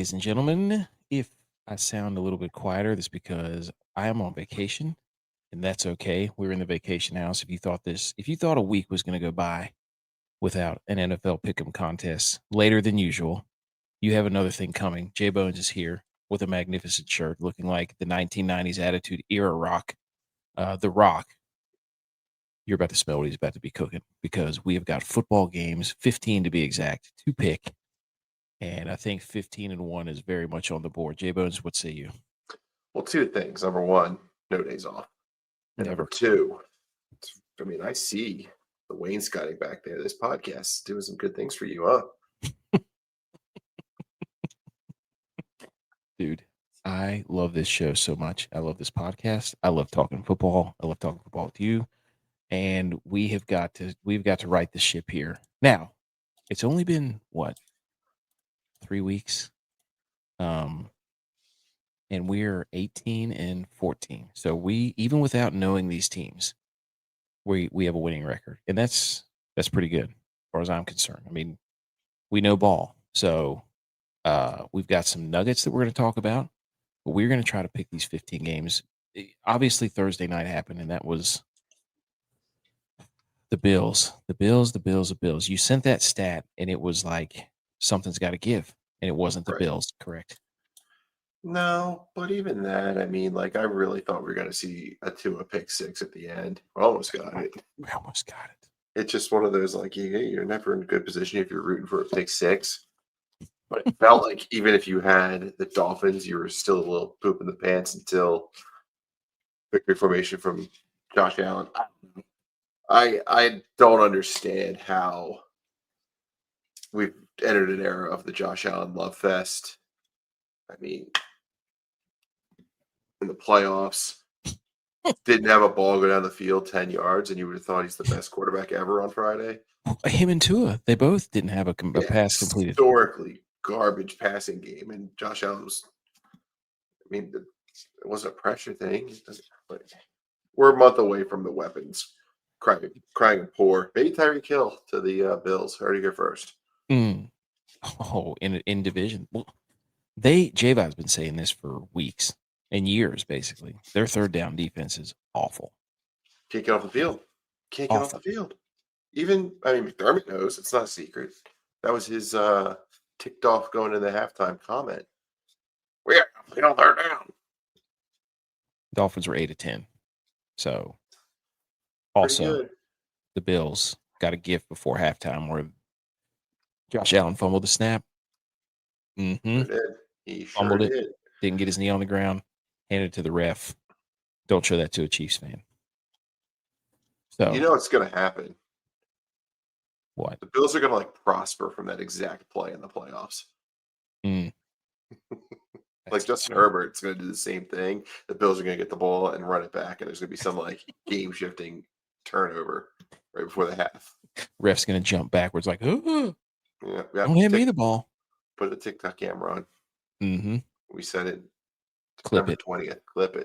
ladies and gentlemen. If I sound a little bit quieter, that's because I am on vacation, and that's okay. We're in the vacation house. If you thought a week was going to go by without an NFL pick'em contest later than usual, you have another thing coming. JBonez is here with a magnificent shirt, looking like the 1990s Attitude Era Rock, The Rock. You're about to smell what he's about to be cooking because we have got football games, 15 to be exact, to pick. And I think 15-1 is very much on the board. JBonez, what say you? Well, two things. Number one, no days off. And Never. number two, I see the wainscoting back there. This podcast is doing some good things for you, huh? Dude, I love this show so much. I love this podcast. I love talking football. I love talking football with you. And we've got to right the ship here. Now, it's only been what? 3 weeks. And we're 18-14. So we, even without knowing these teams, we have a winning record. And that's pretty good as far as I'm concerned. I mean, we know ball. So we've got some nuggets that we're going to talk about, but we're going to try to pick these 15 games. Obviously, Thursday night happened, and that was the Bills. The Bills. You sent that stat, and it was like something's got to give, and it wasn't the Right. Bills, correct? No, but even that, I really thought we were going to see a Tua pick six at the end. We almost got it. We almost got it. It's just one of those, you're never in a good position if you're rooting for a pick six. But it felt like even if you had the Dolphins, you were still a little poop in the pants until victory formation from Josh Allen. I don't understand how we've entered an era of the Josh Allen love fest. I mean, in the playoffs, didn't have a ball go down the field 10 yards, and you would have thought he's the best quarterback ever on Friday. Him and Tua, they both didn't have a pass completed. Historically garbage passing game, and Josh Allen was. It wasn't a pressure thing. We're a month away from the weapons. Crying and poor. Maybe Tyreek Hill to the Bills. Heard it here first. Oh, in division. Well, JBon's been saying this for weeks and years, basically. Their third down defense is awful. Can't get off the field. Off the field. Even, McDermott knows. It's not a secret. That was his ticked off going into halftime comment. We don't third down. Dolphins were 8-10. So, also, the Bills got a gift before halftime where Josh Allen fumbled the snap. He fumbled it. Didn't get his knee on the ground. Handed it to the ref. Don't show that to a Chiefs fan. So you know what's going to happen. What? The Bills are going to prosper from that exact play in the playoffs. Justin Herbert's going to do the same thing. The Bills are going to get the ball and run it back, and there's going to be some game-shifting turnover right before the half. Ref's going to jump backwards like, don't hand me the ball. Put a TikTok camera on. We said it. Clip it. 20th. Clip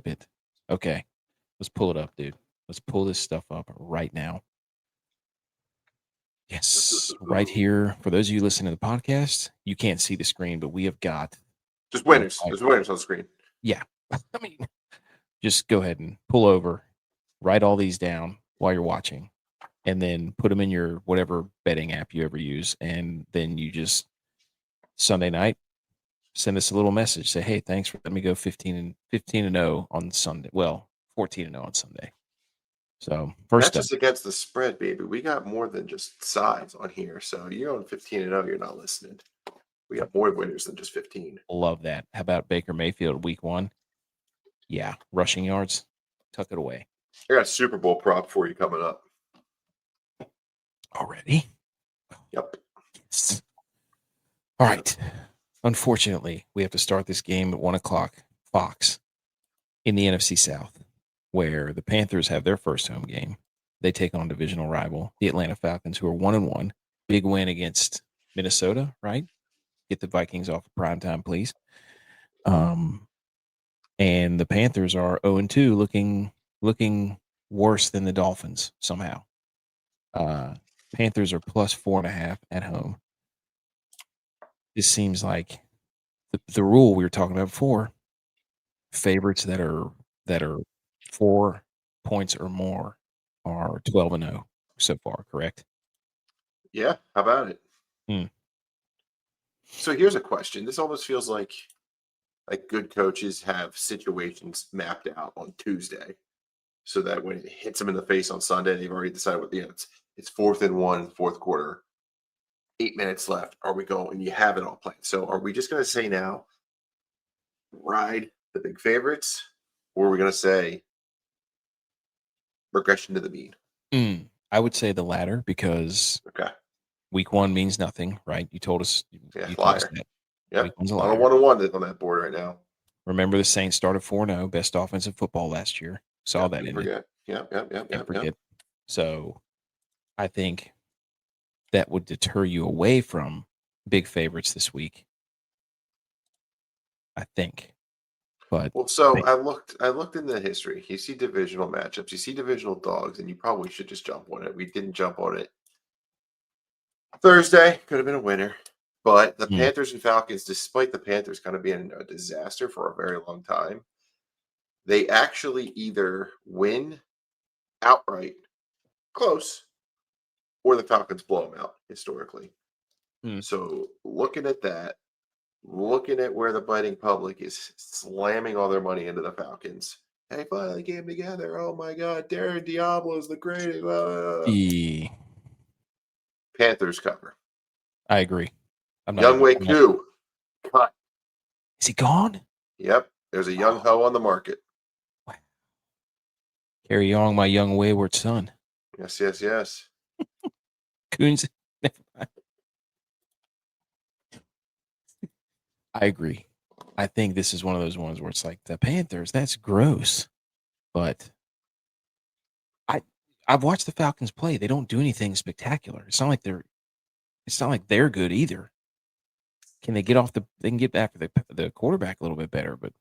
it. Okay. Let's pull it up, dude. Let's pull this stuff up right now. Yes. Right here. For those of you listening to the podcast, you can't see the screen, but we have got just winners. There's winners on the screen. Yeah. Just go ahead and pull over, write all these down while you're watching, and then put them in your whatever betting app you ever use. And then you just Sunday night, send us a little message. Say, hey, thanks for letting me go 15-0 on Sunday. Well, 14-0 on Sunday. So first that's just against the spread, baby. We got more than just sides on here. So you're on 15-0. You're not listening. We got more winners than just 15. Love that. How about Baker Mayfield week 1? Yeah, rushing yards. Tuck it away. I got a Super Bowl prop for you coming up. Already? Yep. Yes. All right. Unfortunately, we have to start this game at 1 o'clock Fox in the NFC South, where the Panthers have their first home game. They take on divisional rival, the Atlanta Falcons, who are 1-1. Big win against Minnesota, right? Get the Vikings off of primetime, please. And the Panthers are 0-2, looking worse than the Dolphins somehow. Panthers are plus 4.5 at home. This seems like the rule we were talking about before, favorites that are 4 points or more are 12-0 so far, correct? Yeah, how about it? Hmm. So here's a question. This almost feels like good coaches have situations mapped out on Tuesday, so that when it hits them in the face on Sunday, they've already decided what it's 4th and 1, fourth quarter, 8 minutes left. Are we going? And you have it all planned. So are we just going to say now, ride the big favorites, or are we going to say regression to the mean? I would say the latter because Okay. week 1 means nothing, right? You told us Yeah, that liar. week Yep. 1's a On a liar. 1-1 on that board right now. Remember the Saints started 4-0, best offensive football last year. Saw Yep. that Didn't in it. forget. Yep. Can't forget. So I think that would deter you away from big favorites this week. I think. But Well, so I looked in the history. You see divisional matchups, you see divisional dogs, and you probably should just jump on it. We didn't jump on it Thursday. Could have been a winner. But the mm, Panthers and Falcons, despite the Panthers kind of being a disaster for a very long time, they actually either win outright, close, or the Falcons blow them out historically. mm. So looking at that, looking at where the biting public is slamming all their money into the Falcons. They finally came together. Oh my God, Darren Diablo is the greatest. Panthers cover. I agree. Young Wei Koo cut. Is he gone? Yep, there's a young Oh, hoe on the market. wow. Carry on, my young wayward son. Yes. Coons. I agree. I think this is one of those ones where it's like the Panthers, that's gross. But I I've watched the Falcons play. They don't do anything spectacular. It's not like they're good either. Can they get off they can get after the quarterback a little bit better, but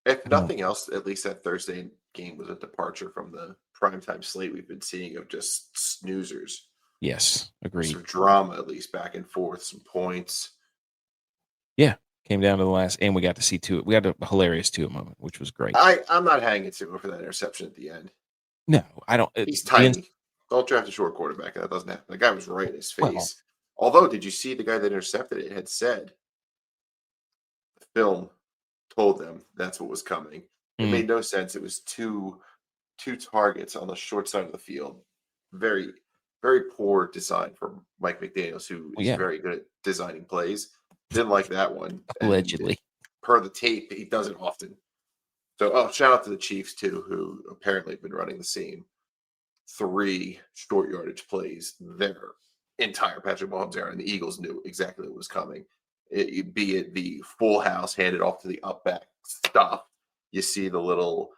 If I don't. nothing else, at least that Thursday game was a departure from the primetime slate we've been seeing of just snoozers. Yes, agreed. Some drama, at least back and forth, some points. Yeah, came down to the last, and we got to see Tua. We had a hilarious Tua moment, which was great. I'm not hanging to him for that interception at the end. No, I don't. He's tiny. Don't draft a short quarterback. That doesn't happen. The guy was right in his Well, face. Although, did you see the guy that intercepted it had said the film told them that's what was coming? It mm, made no sense. It was two targets on the short side of the field. Very, very poor design for Mike McDaniels, who well, is yeah, very good at designing plays. Didn't like that one. And allegedly. per the tape, he does it often. So, shout out to the Chiefs too, who apparently have been running the same 3 short yardage plays their entire Patrick Mahomes era, and the Eagles knew exactly what was coming. Be it the full house handed off to the up back stuff. You see the little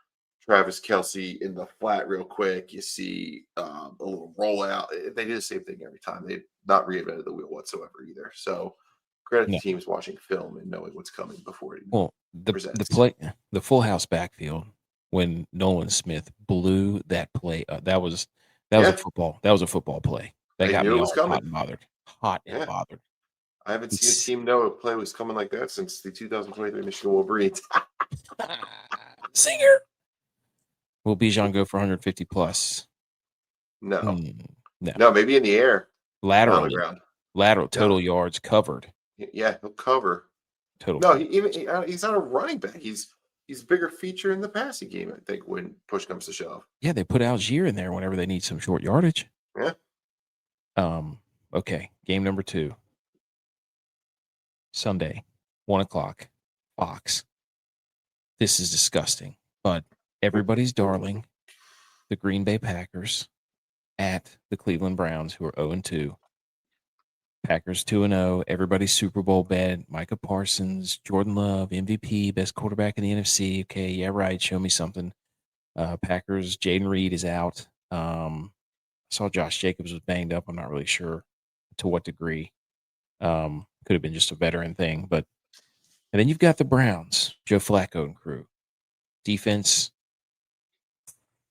Travis Kelsey in the flat real quick. You see a little rollout. They do the same thing every time. They've not reinvented the wheel whatsoever either. So credit No. to teams watching film and knowing what's coming before it Well, presents. the full house backfield when Nolan Smith blew that play, that was a Yeah, football play. That they got knew me it was all coming. hot and bothered. Hot and Yeah. bothered. I haven't seen a It's team know a play was coming like that since the 2023 Michigan Wolverines. Singer. Will Bijan go for 150 plus? No, No. no, maybe in the air, not on the Laterally. ground. Lateral No, total yards covered. yeah, he'll cover. Total No, coverage. he's not a running back. He's a bigger feature in the passing game. I think when push comes to shove. Yeah, they put Algier in there whenever they need some short yardage. Yeah, Okay. Game number 2. Sunday, 1:00, Fox. This is disgusting, but everybody's darling, the Green Bay Packers at the Cleveland Browns, who are 0-2. Packers 2-0. Everybody's Super Bowl bet. Micah Parsons, Jordan Love, MVP, best quarterback in the NFC. Okay, yeah, right. Show me something. Packers, Jaden Reed is out. I saw Josh Jacobs was banged up. I'm not really sure to what degree. Could have been just a veteran thing, but and then you've got the Browns, Joe Flacco and crew. Defense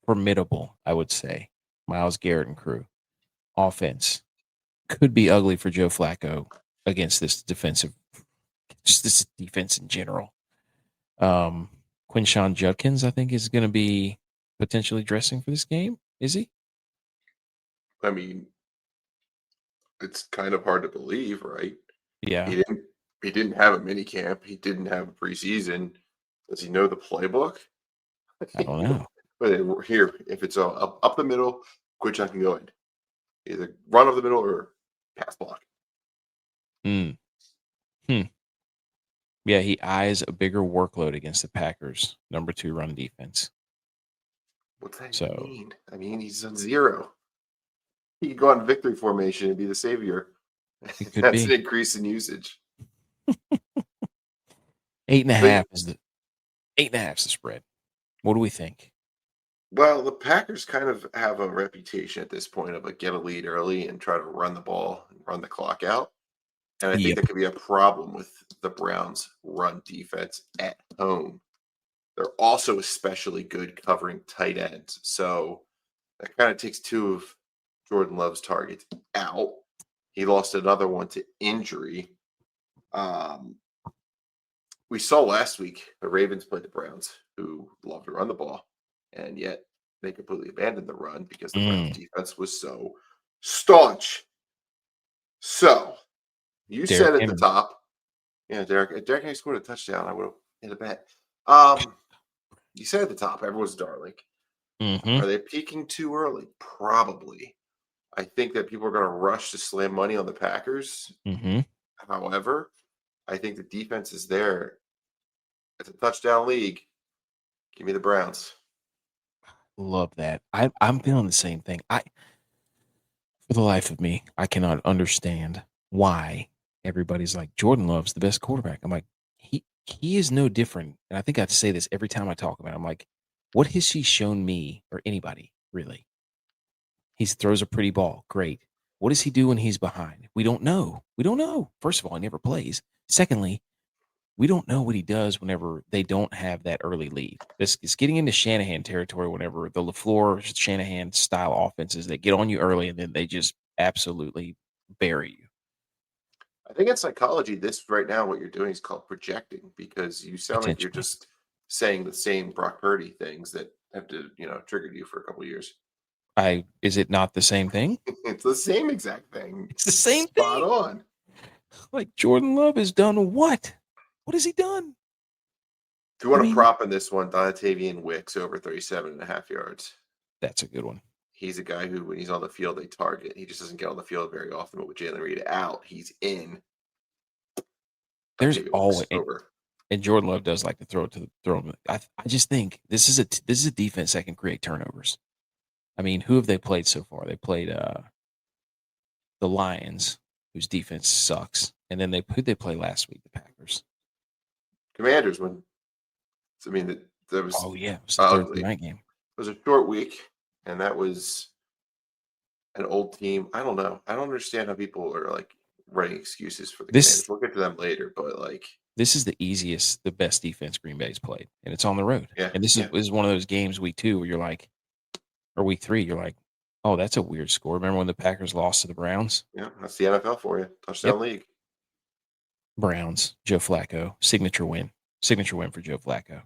formidable, I would say. Myles Garrett and crew. Offense could be ugly for Joe Flacco against this defensive just this defense in general. Quinshawn Judkins, I think, is going to be potentially dressing for this game. Is he? I mean, it's kind of hard to believe, right? Yeah, He didn't. He didn't have a mini camp. He didn't have a preseason. Does he know the playbook? I don't know. But here, if it's up the middle, Quinshawn can go in. Either run up the middle or pass block. Hmm. Hmm. Yeah, he eyes a bigger workload against the Packers' number 2 run defense. What's that even So mean? I mean, he's on 0. He could go on victory formation and be the savior. it could That's an be increase in usage. 8.5 But, is the 8.5 is the spread. What do we think? well, the Packers kind of have a reputation at this point of get a lead early and try to run the ball and run the clock out. And I think Yep. that could be a problem with the Browns' run defense at home. They're also especially good covering tight ends. So that kind of takes 2 of Jordan Love's targets out. He lost another one to injury. Um, we saw last week the Ravens played the Browns, who love to run the ball, and yet they completely abandoned the run because the Browns Mm. defense was so staunch. So you Derrick said at the Henry. top, yeah, Derek Henry scored a touchdown. I would have hit a bet. You said at the top, everyone's darling. Mm-hmm. Are they peaking too early? Probably. I think that people are going to rush to slam money on the Packers. Mm-hmm. However, I think the defense is there. It's a touchdown league. Give me the Browns. Love that. I'm feeling the same thing. For the life of me, I cannot understand why everybody's like Jordan Love's the best quarterback. I'm like, he is no different. And I think I say this every time I talk about it. I'm like, what has he shown me or anybody really? He throws a pretty ball. Great. What does he do when he's behind? We don't know. We don't know. First of all, he never plays. Secondly, we don't know what he does whenever they don't have that early lead. This is getting into Shanahan territory whenever the LaFleur, Shanahan style offenses that get on you early and then they just absolutely bury you. I think in psychology, this right now, what you're doing is called projecting because you sound like you're Potentially. just saying the same Brock Purdy things that have to, triggered you for a couple of years. Is it not the same thing? It's the same exact thing. It's the same Spot thing. on. Like Jordan Love has done what? What has he done? If you I want to mean, prop in this one, Dontavian Wicks over 37.5 yards. that's a good one. He's a guy who, when he's on the field, they target. He just doesn't get on the field very often. But with Jalen Reed out, he's in. There's Dontavian Wicks always over. and Jordan Love does like to throw him. I just think this is a defense that can create turnovers. I mean, who have they played so far? They played the Lions, whose defense sucks, and then who'd they play last week? The Packers. Commanders when I mean that was Oh yeah, it was the Thursday ugly. It night game. was a short week, and that was an old team. I don't know. I don't understand how people are writing excuses for the This Commanders. We'll get to them later, but this is the best defense Green Bay's played, and it's on the road. yeah, And this is yeah, is one of those games week 2 where you're like, or week 3, you're like, oh, that's a weird score. Remember when the Packers lost to the Browns? yeah. That's the NFL for you. Yep. Touchdown league. Browns, Joe Flacco, signature win for Joe Flacco.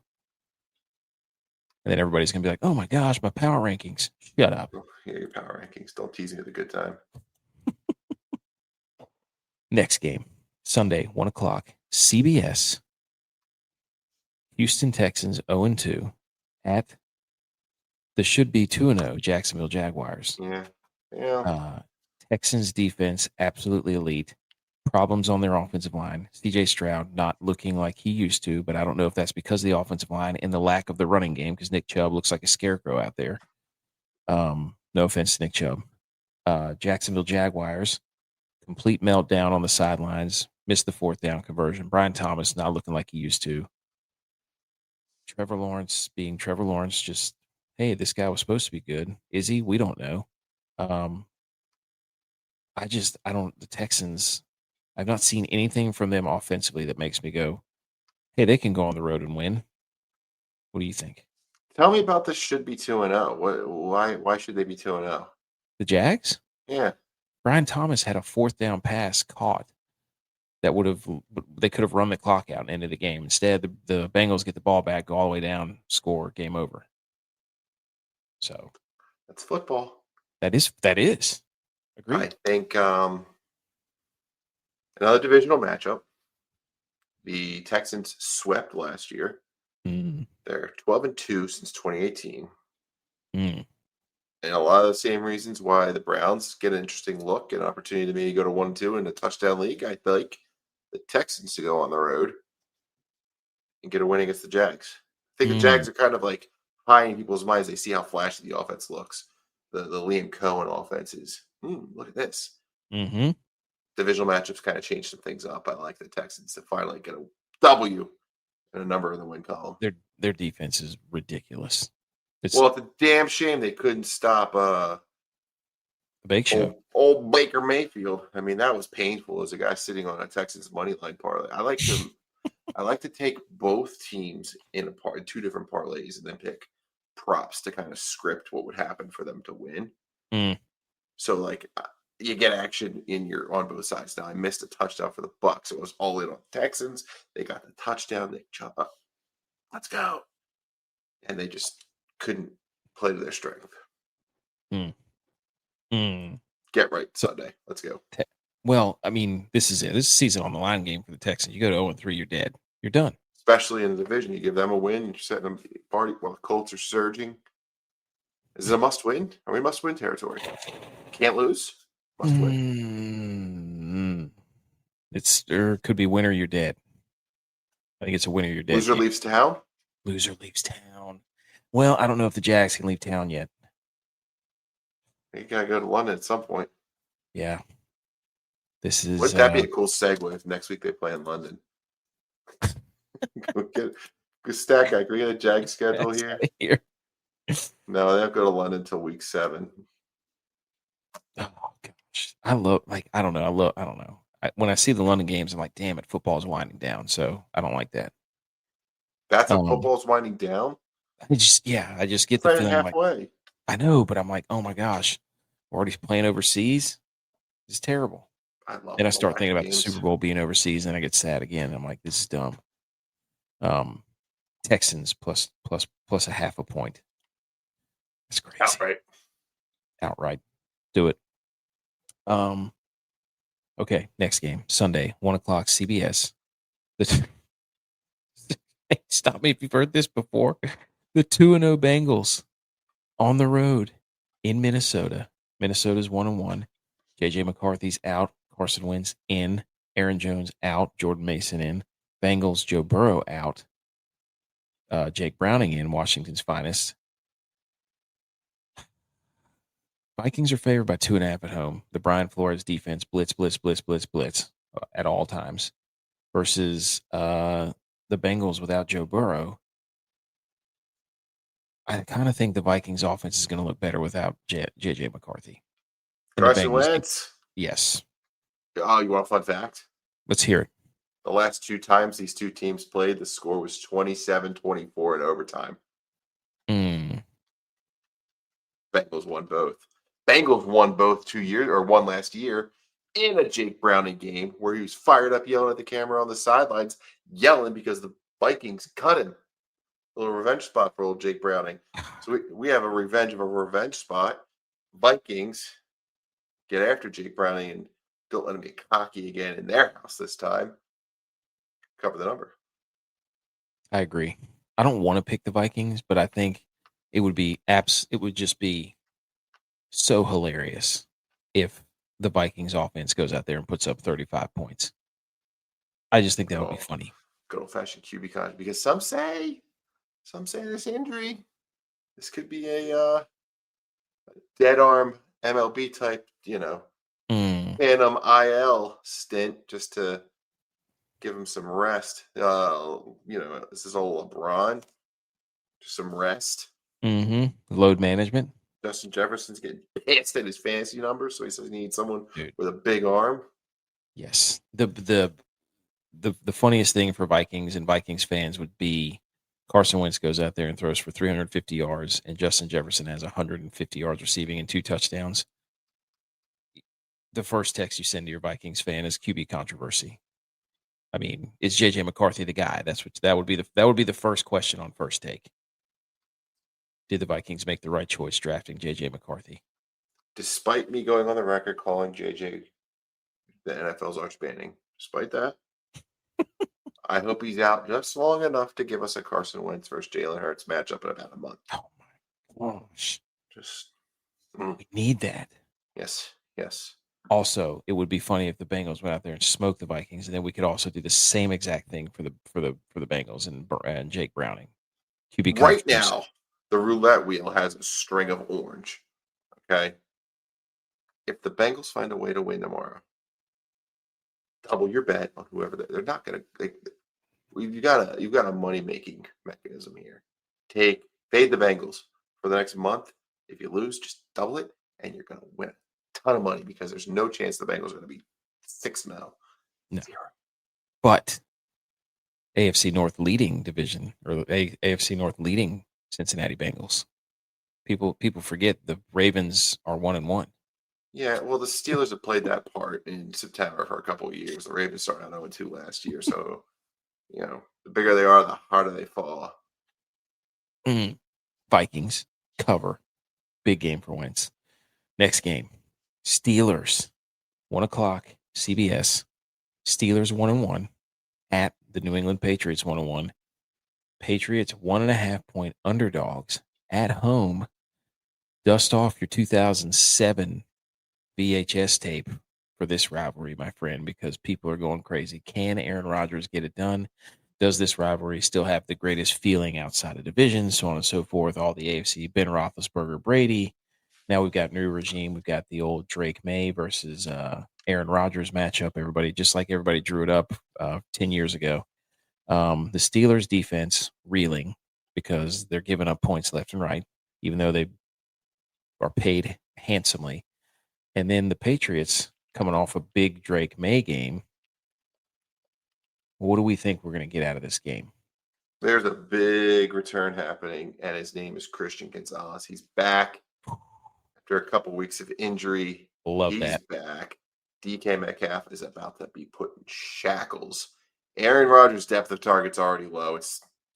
And then everybody's gonna be like, "Oh my gosh, my power rankings." Shut up. Oh, yeah, your power rankings. Don't tease me at a good time. Next game, Sunday, 1:00, CBS. Houston Texans 0-2 at the should be 2-0 Jacksonville Jaguars. Yeah, yeah. Texans defense absolutely elite. Problems on their offensive line. CJ Stroud not looking like he used to, but I don't know if that's because of the offensive line and the lack of the running game because Nick Chubb looks like a scarecrow out there. No offense to Nick Chubb. Jacksonville Jaguars, complete meltdown on the sidelines, missed the 4th down conversion. Brian Thomas not looking like he used to. Trevor Lawrence being Trevor Lawrence, just, hey, this guy was supposed to be good. Is he? We don't know. The Texans, I've not seen anything from them offensively that makes me go, hey, they can go on the road and win. What do you think? Tell me about this. Should be 2-0. What? Why should they be 2-0? The Jags? Yeah. Brian Thomas had a 4th down pass caught that would have they could have run the clock out and ended the game. Instead, the Bengals get the ball back, go all the way down, score, game over. So That's football. that is I agreed. think another divisional matchup. The Texans swept last year. Mm, They're 12-2 since 2018. mm, And a lot of the same reasons why the Browns get an interesting look, an opportunity to maybe go to 1-2 in a touchdown league. I like the Texans to go on the road and get a win against the Jags. I think the mm, Jags are kind of like high in people's minds. They see how flashy the offense looks. The Liam Cohen offense is, look at this. mm-hmm. Divisional matchups kind of change some things up. I like the Texans to finally get a W and a number in the win column. Their defense is ridiculous. It's Well, it's a damn shame they couldn't stop a big show. old Baker Mayfield. I mean, that was painful as a guy sitting on a Texans money line parlay. I like to take both teams in two different parlays and then pick props to kind of script what would happen for them to win. Mm. So like you get action on both sides. Now I missed a touchdown for the Bucks. It was all in on the Texans. They got the touchdown. They jump up. Let's go. And they just couldn't play to their strength. Mm. Mm. Get right Sunday. Let's go. Well, I mean, this is it. This is a season on the line game for the Texans. You go to 0-3, you're dead. You're done. Especially in the division. You give them a win, you're setting them party while the Colts are surging. Is it a must win? Are we must win territory? Can't lose? Must win. It's could be winner, you're dead. I think it's a winner, you're dead. Loser leaves town? Loser leaves town. Well, I don't know if the Jags can leave town yet. You gotta go to London at some point. Yeah. This is Wouldn't that be a cool segue if next week they play in London? Go stack guy. Can we get a Jag schedule here? No, they don't go to London until week 7. Oh gosh. I don't know. When I see the London games, I'm like, damn it, football's winding down. So I don't like that. That's how football's winding down? I just get It's the not even feeling halfway. like, I know, but I'm like, oh my gosh, we're already playing overseas. It's terrible. Then I start thinking about the Super Bowl being overseas, and I get sad again. I'm like, this is dumb. Texans plus a half a point. That's crazy. Outright. Do it. Okay, next game. Sunday, 1:00 CBS. Stop me if you've heard this before. The 2-0 Bengals on the road in Minnesota. Minnesota's 1-1. JJ McCarthy's out. Carson Wentz in. Aaron Jones out. Jordan Mason in. Bengals, Joe Burrow out. Jake Browning in. Washington's finest. Vikings are favored by 2.5 at home. The Brian Flores defense blitz at all times versus the Bengals without Joe Burrow. I kind of think the Vikings offense is going to look better without JJ McCarthy. Carson Wentz? Yes. Oh, you want a fun fact? Let's hear it. The last 2 times these 2 teams played, the score was 27-24 in overtime. Bengals won both. Bengals won both 2 years or one last year in a Jake Browning game where he was fired up yelling at the camera on the sidelines, yelling because the Vikings cut him. A little revenge spot for old Jake Browning. So we have a revenge of a revenge spot. Vikings get after Jake Browning and don't let him get cocky again in their house this time. Cover the number. I agree. I don't want to pick the Vikings, but I think it would just be so hilarious if the Vikings offense goes out there and puts up 35 points. I just think that would be funny. Good old-fashioned QB con, because some say this injury, this could be a dead arm MLB type, Phantom IL stint just to give him some rest. This is old LeBron, just some rest. Load management. Justin Jefferson's getting pissed at his fantasy numbers, so he says he needs someone with a big arm. Yes. The funniest thing for Vikings and Vikings fans would be Carson Wentz goes out there and throws for 350 yards, and Justin Jefferson has 150 yards receiving and 2 touchdowns. The first text you send to your Vikings fan is QB controversy. I mean, is JJ McCarthy the guy? That would be the first question on First Take. Did the Vikings make the right choice drafting JJ McCarthy? Despite me going on the record calling JJ the NFL's arch banning, despite that, I hope he's out just long enough to give us a Carson Wentz versus Jalen Hurts matchup in about a month. Oh my gosh. Just We need that. yes, yes. Also, it would be funny if the Bengals went out there and smoked the Vikings, and then we could also do the same exact thing for the Bengals and Jake Browning. QB Right controversy. now, the roulette wheel has a string of orange. Okay. If the Bengals find a way to win tomorrow, double your bet on whoever they're not going to. You've got a money making mechanism here. Fade the Bengals for the next month. If you lose, just double it, and you're going to win a ton of money because there's no chance the Bengals are going to be 6-0. No. 0. But AFC North leading division or AFC North leading Cincinnati Bengals. People forget the Ravens are 1-1. Yeah, well, the Steelers have played that part in September for a couple of years. The Ravens started out 0-2 last year, so the bigger they are, the harder they fall. Vikings cover. Big game for Wentz. Next game, Steelers, 1:00, CBS. Steelers 1-1 at the New England Patriots 1-1. Patriots 1.5-point underdogs at home. Dust off your 2007 VHS tape for this rivalry, my friend, because people are going crazy. Can Aaron Rodgers get it done? Does this rivalry still have the greatest feeling outside of division? So on and so forth. All the AFC, Ben Roethlisberger, Brady. Now we've got new regime. We've got the old Drake May versus Aaron Rodgers matchup. Everybody drew it up 10 years ago. The Steelers defense reeling because they're giving up points left and right, even though they are paid handsomely. And then the Patriots coming off a big Drake May game. What do we think we're going to get out of this game? There's a big return happening, and his name is Christian Gonzalez. He's back after a couple weeks of injury. Love He's that. back. DK Metcalf is about to be put in shackles. Aaron Rodgers' depth of target's already low.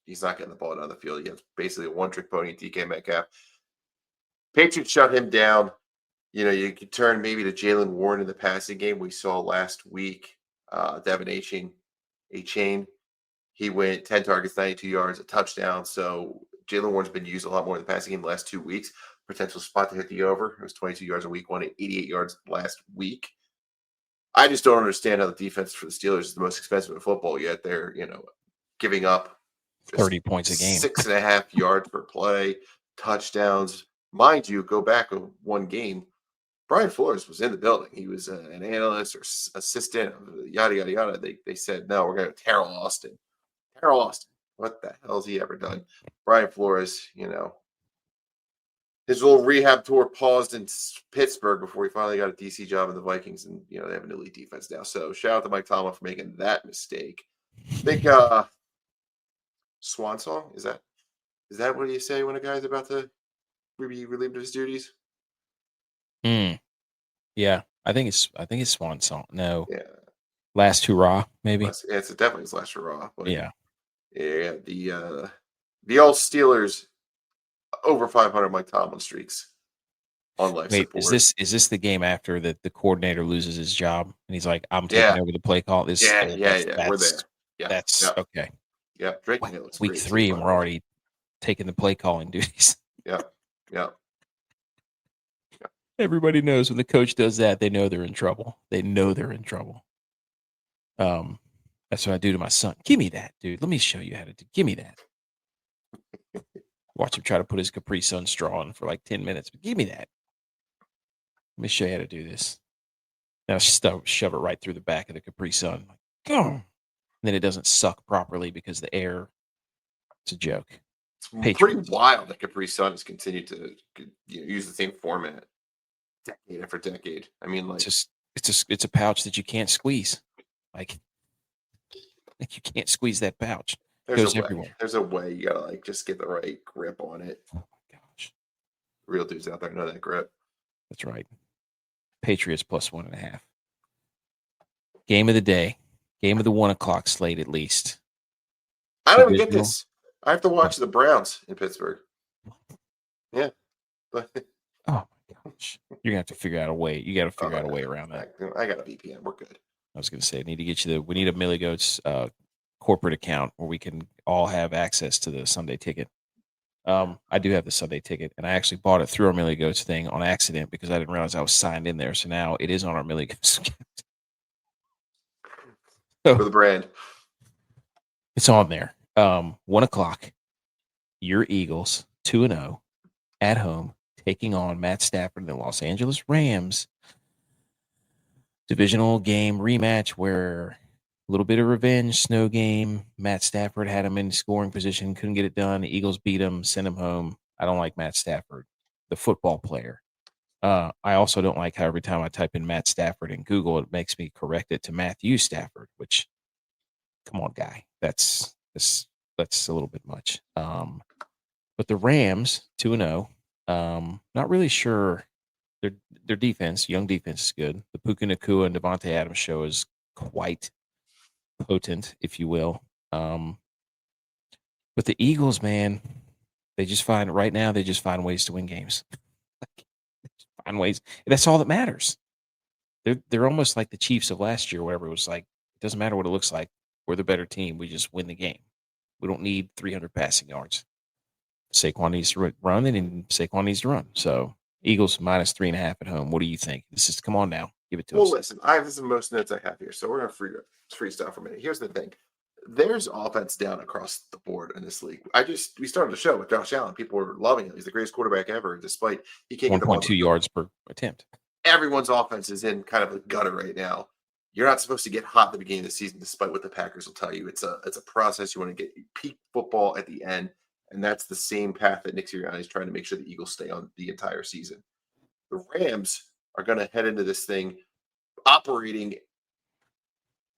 He's not getting the ball down the field. He has basically a one-trick pony, DK Metcalf. Patriots shut him down. You could turn maybe to Jalen Warren in the passing game we saw last week. Devin A-Chain. He went 10 targets, 92 yards, a touchdown. So Jalen Warren's been used a lot more in the passing game the last 2 weeks. Potential spot to hit the over. It was 22 yards a week, 88 yards last week. I just don't understand how the defense for the Steelers is the most expensive in football, yet they're, giving up 30 points a game. 6.5 yards per play, touchdowns. Mind you, go back one game. Brian Flores was in the building. He was an analyst or assistant, yada, yada, yada. They said, no, we're going to Terrell Austin. Terrell Austin. What the hell has he ever done? Brian Flores, his little rehab tour paused in Pittsburgh before he finally got a DC job in the Vikings, and they have an elite defense now. So shout out to Mike Tomlin for making that mistake. I think Swan Song is that what you say when a guy's about to be relieved of his duties? Yeah, I think it's Swan Song. No, Yeah, Last Hurrah, maybe. It's definitely his last hurrah. But Yeah, the all Steelers over 500 Mike Tomlin streaks on life wait, support. is this the game after that the coordinator loses his job and he's like, I'm Yeah. taking over the play call? We're there. Yeah, That's okay. Yeah, Drake May looks Week great 3 too, and by we're the way. already taking the play calling duties. Yeah. Everybody knows when the coach does that, they know they're in trouble. That's what I do to my son. Give me that, dude. Let me show you how to do. Give me that. Watch him try to put his Capri Sun straw in for like 10 minutes. But give me that. Let me show you how to do this. Now shove it right through the back of the Capri Sun. And then it doesn't suck properly because the air. It's a joke. It's Patriots. pretty wild that Capri Sun has continued to use the same format decade after decade. I mean, like it's a pouch that you can't squeeze. Like you can't squeeze that pouch. There's a way. There's a way. You gotta just get the right grip on it. Oh my gosh. Real dudes out there know that grip. That's right. Patriots plus 1.5. Game of the day. Game of the 1:00 slate at least. I don't even get Divisional. this. I have to watch the Browns in Pittsburgh. Yeah. But Oh my gosh. You're gonna have to figure out a way. You got to figure out a way no. around that. I got a VPN. We're good. I was gonna say, I need to get you we need a Millie Goats corporate account where we can all have access to the Sunday ticket. I do have the Sunday ticket, and I actually bought it through our Millie Goats thing on accident because I didn't realize I was signed in there. So now it is on our Millie Goats account. For the brand. It's on there. 1:00. Your Eagles 2-0 at home, taking on Matt Stafford and the Los Angeles Rams. Divisional game rematch where a little bit of revenge, snow game. Matt Stafford had him in scoring position, couldn't get it done. The Eagles beat him, sent him home. I don't like Matt Stafford, the football player. I also don't like how every time I type in Matt Stafford in Google, it makes me correct it to Matthew Stafford, which, come on, guy. That's a little bit much. But the Rams, 2-0. Not really sure. Their defense, young defense, is good. The Puka Nacua and Devontae Adams show is quite potent, if you will. But the Eagles, man, they just find ways to win games. Find ways. That's all that matters. They're almost like the Chiefs of last year, whatever. It was like, it doesn't matter what it looks like. We're the better team. We just win the game. We don't need 300 passing yards. Saquon needs to run, and Saquon needs to run. So Eagles minus 3.5 at home. What do you think? Come on now. Give it to us. Well, listen, this is the most notes I have here, so we're going to freestyle for a minute. Here's the thing. There's offense down across the board in this league. We started the show with Josh Allen. People were loving him. He's the greatest quarterback ever, despite he can't get the ball. 1.2 yards per attempt. Everyone's offense is in kind of a gutter right now. You're not supposed to get hot at the beginning of the season, despite what the Packers will tell you. It's a process. You want to get peak football at the end, and that's the same path that Nick Sirianni is trying to make sure the Eagles stay on the entire season. The Rams are going to head into this thing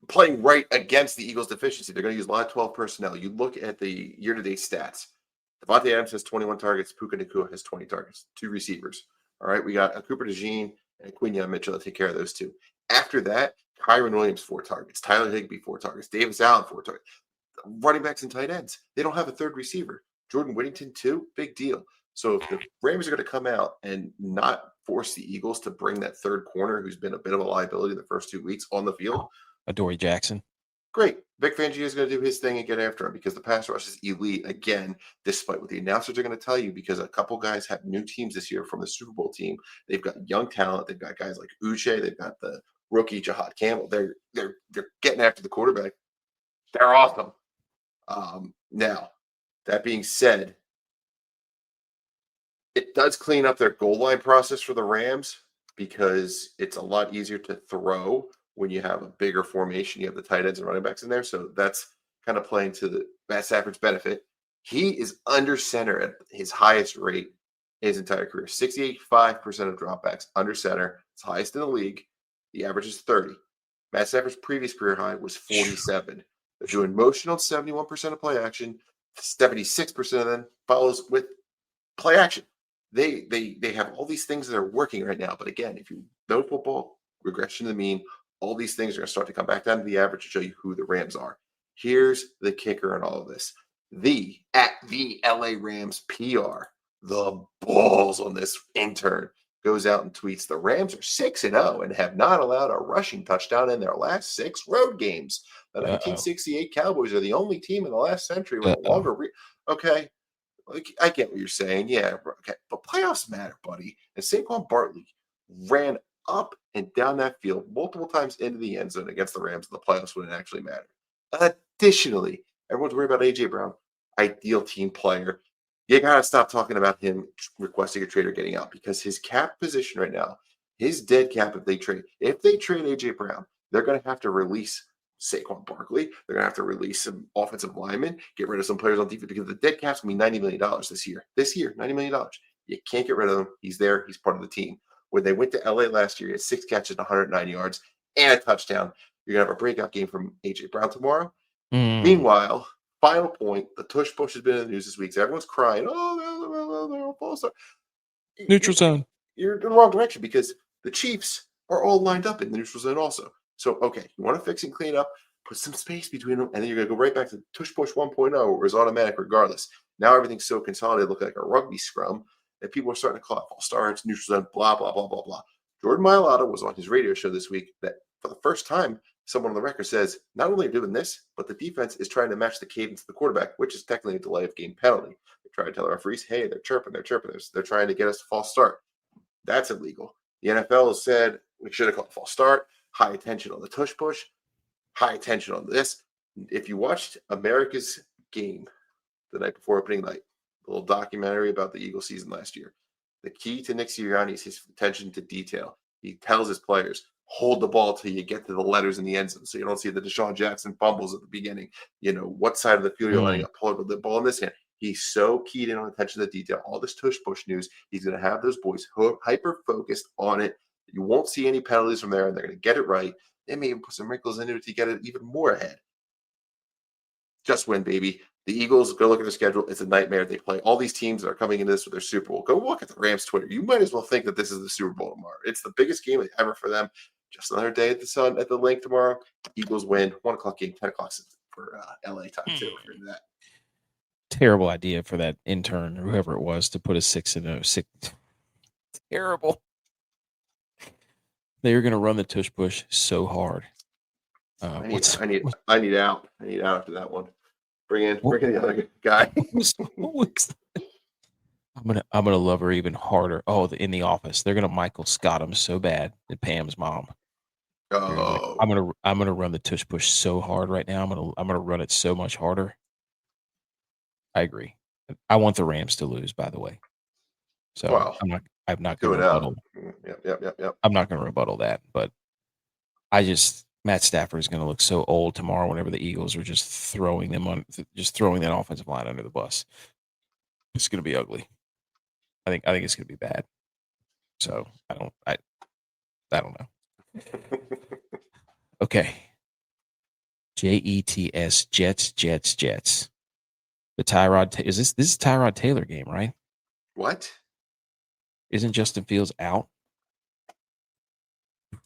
playing right against the Eagles' deficiency. They're going to use a lot of 12 personnel. You look at the year-to-date stats. Devontae Adams has 21 targets. Puka Nacua has 20 targets. 2 receivers. All right, we got a Cooper DeJean and Quinion Mitchell to take care of those 2. After that, Kyron Williams, 4 targets. Tyler Higbee, 4 targets. Davis Allen, 4 targets. Running backs and tight ends. They don't have a third receiver. Jordan Whittington, 2. Big deal. So if the Rams are going to come out and not force the Eagles to bring that third corner, who's been a bit of a liability the first 2 weeks, on the field, Adoree Jackson. Great. Vic Fangio is going to do his thing and get after him because the pass rush is elite again, despite what the announcers are going to tell you, because a couple guys have new teams this year from the Super Bowl team. They've got young talent. They've got guys like Uche. They've got the rookie Jahad Campbell. They're getting after the quarterback. They're awesome. Now, that being said, it does clean up their goal line process for the Rams because it's a lot easier to throw when you have a bigger formation. You have the tight ends and running backs in there. So that's kind of playing to the Matt Stafford's benefit. He is under center at his highest rate in his entire career. 65% of dropbacks under center. It's highest in the league. The average is 30. Matt Stafford's previous career high was 47. They're doing motion on 71% of play action. 76% of them follows with play action. They have all these things that are working right now. But again, if you know football, regression to the mean, all these things are going to start to come back down to the average to show you who the Rams are. Here's the kicker in all of this. At the LA Rams PR, the balls on this intern goes out and tweets, the Rams are 6-0 and have not allowed a rushing touchdown in their last 6 road games. The 1968 Cowboys are the only team in the last century with a longer okay. I get what you're saying. Yeah, okay. But playoffs matter, buddy. And Saquon Barkley ran up and down that field multiple times into the end zone against the Rams in the playoffs when it actually mattered. Additionally, everyone's worried about A.J. Brown, ideal team player. You got to stop talking about him requesting a trade or getting out because his cap position right now, his dead cap if they trade A.J. Brown, they're going to have to release Saquon Barkley. They're going to have to release some offensive linemen, get rid of some players on defense because the dead cap's going to be $90 million this year. $90 million. You can't get rid of him. He's there. He's part of the team. When they went to LA last year, he had 6 catches, 109 yards, and a touchdown. You're going to have a breakout game from A.J. Brown tomorrow. Meanwhile, final point, the tush push has been in the news this week. So everyone's crying, they're a false start. Neutral zone. You're in the wrong direction because the Chiefs are all lined up in the neutral zone also. So, okay, you want to fix and clean up. Put some space between them, and then you're going to go right back to tush push 1.0, where it was automatic regardless. Now everything's so consolidated, look like a rugby scrum that people are starting to call it false starts, neutral zone, blah blah blah blah blah. Jordan Mailata was on his radio show this week that for the first time, someone on the record says not only doing this, but the defense is trying to match the cadence of the quarterback, which is technically a delay of game penalty. They try to tell the referees, hey, they're chirping, they're trying to get us a false start. That's illegal. The NFL has said we should have called a false start, high attention on the tush push, high attention on this. If you watched America's Game the night before opening night, a little documentary about the Eagle season last year, the key to Nick Sirianni is his attention to detail. He tells his players, hold the ball till you get to the letters in the end zone so you don't see the Deshaun Jackson fumbles at the beginning. What side of the field you're lining up, hold the ball in this hand. He's so keyed in on attention to detail. All this tush push news, he's going to have those boys hyper focused on it. You won't see any penalties from there, and they're going to get it right. They may even put some wrinkles into it to get it even more ahead. Just win, baby. The Eagles, go look at their schedule. It's a nightmare. They play all these teams that are coming into this with their Super Bowl. Go look at the Rams Twitter. You might as well think that this is the Super Bowl tomorrow. It's the biggest game ever for them. Just another day at the sun at the link tomorrow. Eagles win. 1 o'clock game, 10 o'clock for LA time too. For that. Terrible idea for that intern or whoever it was to put a 6-0. Terrible. They're going to run the tush push so hard. I need out. I need out after that one. Bring in the other guy. I'm gonna love her even harder. Oh, in The Office, they're gonna Michael Scott him so bad that Pam's mom. Oh, I'm gonna run the tush push so hard right now. I'm gonna run it so much harder. I agree. I want the Rams to lose, by the way. So wow. I'm not gonna rebuttal. Yep. I'm not gonna rebuttal that, but Matt Stafford is going to look so old tomorrow whenever the Eagles are just throwing that offensive line under the bus. It's going to be ugly. I think it's going to be bad. So I don't know. Okay. Jets, Jets. The Tyrod this is Tyrod Taylor game, right? What? Isn't Justin Fields out?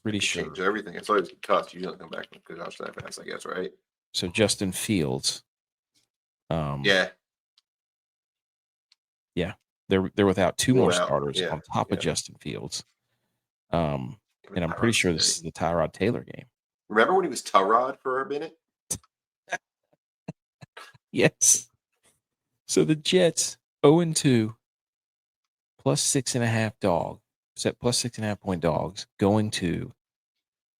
Pretty sure. Change everything. It's always tough. You don't come back because Josh that fast, I guess, right? So Justin Fields. Yeah. They're without two more starters on top of Justin Fields. And I'm pretty sure this is the Tyrod Taylor game. Remember when he was Tyrod for a minute? Yes. So the Jets 0-2 plus 6.5 dog. Set plus 6.5 point dogs going to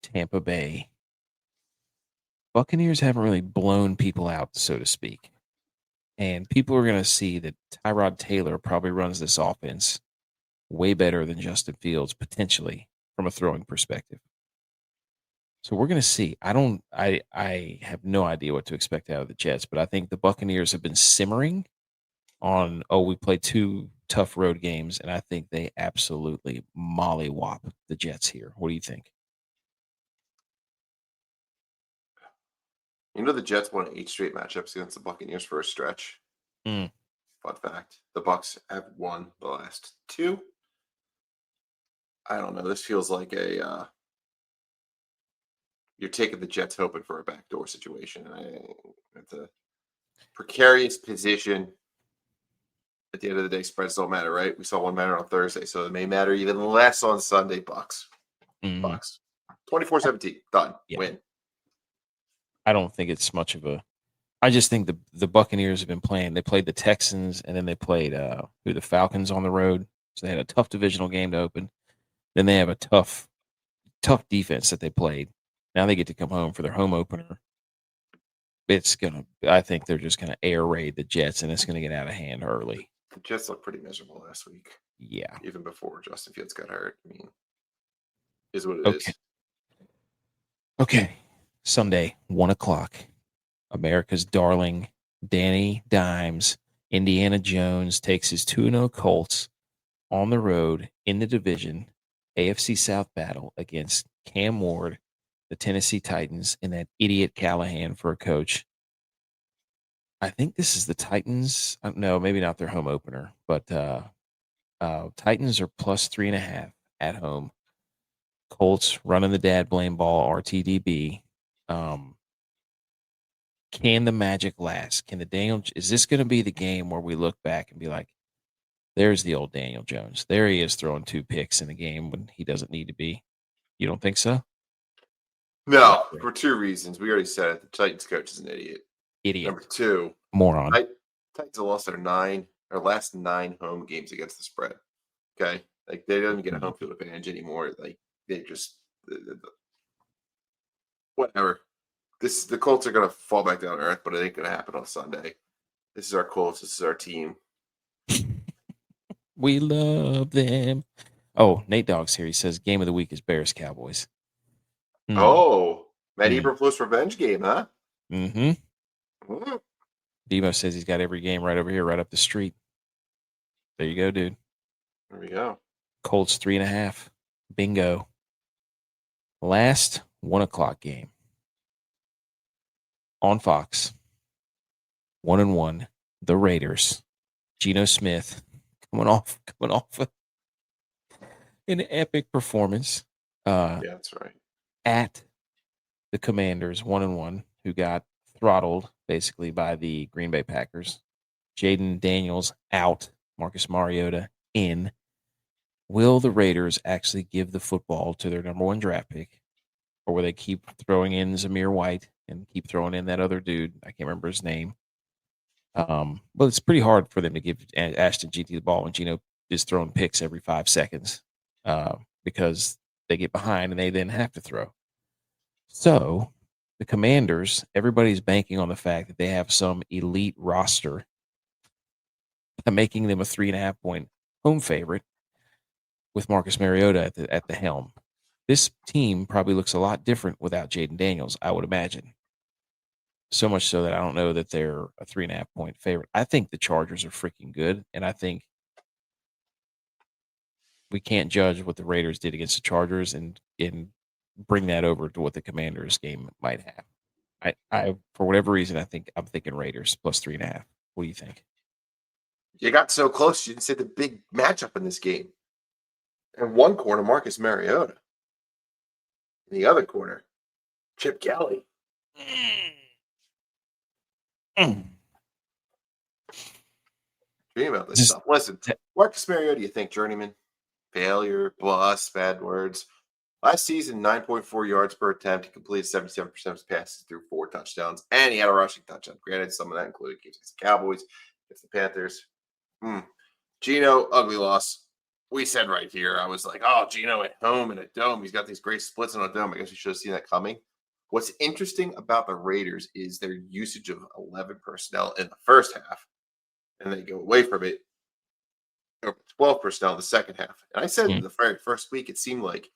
Tampa Bay. Buccaneers haven't really blown people out, so to speak. And people are going to see that Tyrod Taylor probably runs this offense way better than Justin Fields, potentially, from a throwing perspective. So we're going to see. I have no idea what to expect out of the Jets, but I think the Buccaneers have been simmering on, we played 2 tough road games, and I think they absolutely mollywop the Jets here. What do you think? The Jets won 8 straight matchups against the Buccaneers for a stretch. Fun fact. The Bucs have won the last 2. I don't know. This feels like you're taking the Jets hoping for a backdoor situation. It's a precarious position. At the end of the day, spreads don't matter, right? We saw one matter on Thursday, so it may matter even less on Sunday. Bucs. 24-17. Done. Yeah. Win. I don't think it's much of a. I just think the Buccaneers have been playing. They played the Texans, and then they played the Falcons on the road. So they had a tough divisional game to open. Then they have a tough defense that they played. Now they get to come home for their home opener. I think they're just gonna air raid the Jets, and it's gonna get out of hand early. The Jets looked pretty miserable last week. Yeah, even before Justin Fields got hurt. I mean, is what it is. Okay. Sunday, 1 o'clock. America's darling Danny Dimes, Indiana Jones, takes his 2-0 Colts on the road in the division, AFC South battle against Cam Ward, the Tennessee Titans, and that idiot Callahan for a coach. I think this is the Titans. No, maybe not their home opener, but Titans are plus 3.5 at home. Colts running the dad blame ball, RTDB. Can the magic last? Is this going to be the game where we look back and be like, there's the old Daniel Jones. There he is throwing 2 picks in the game when he doesn't need to be. You don't think so? No, for 2 reasons. We already said it. The Titans coach is an idiot. Idiot. Number 2, Moron. Titans have lost their last 9 home games against the spread. Okay, like they don't get a home field advantage anymore. Like they just whatever. The Colts are gonna fall back down to earth, but it ain't gonna happen on Sunday. This is our Colts. This is our team. We love them. Oh, Nate Dogg's here. He says game of the week is Bears Cowboys. Oh, Matt Eberflus revenge game, huh? Mm-hmm. Demo says he's got every game right over here, right up the street. There you go, dude. There we go. Colts 3.5. Bingo. Last 1:00 game on Fox. 1-1. The Raiders. Geno Smith coming off an epic performance. Yeah, that's right. At the Commanders, 1-1, who got throttled basically by the Green Bay Packers. Jaden Daniels out. Marcus Mariota in. Will the Raiders actually give the football to their number 1 draft pick? Or will they keep throwing in Zamir White and keep throwing in that other dude? I can't remember his name. But it's pretty hard for them to give Ashton GT the ball when Geno is throwing picks every 5 seconds because they get behind and they then have to throw. So the Commanders, everybody's banking on the fact that they have some elite roster, making them a 3.5-point home favorite with Marcus Mariota at the helm. This team probably looks a lot different without Jaden Daniels, I would imagine. So much so that I don't know that they're a 3.5-point favorite. I think the Chargers are freaking good, and I think we can't judge what the Raiders did against the Chargers and bring that over to what the Commanders game might have. I for whatever reason, I'm thinking Raiders plus 3.5. What do you think? You got so close. You didn't say the big matchup in this game. In one corner, Marcus Mariota. In the other corner, Chip Kelly. Dream about this stuff. Listen, Marcus Mariota, you think journeyman? Failure, bust, bad words. Last season, 9.4 yards per attempt. He completed 77% of his passes through 4 touchdowns, and he had a rushing touchdown. Granted, some of that included games against the Cowboys, against the Panthers. Geno, ugly loss. We said right here, I was like, oh, Geno at home in a dome. He's got these great splits in a dome. I guess we should have seen that coming. What's interesting about the Raiders is their usage of 11 personnel in the first half, and they go away from it over 12 personnel in the second half. And I said in the very first week, it seemed like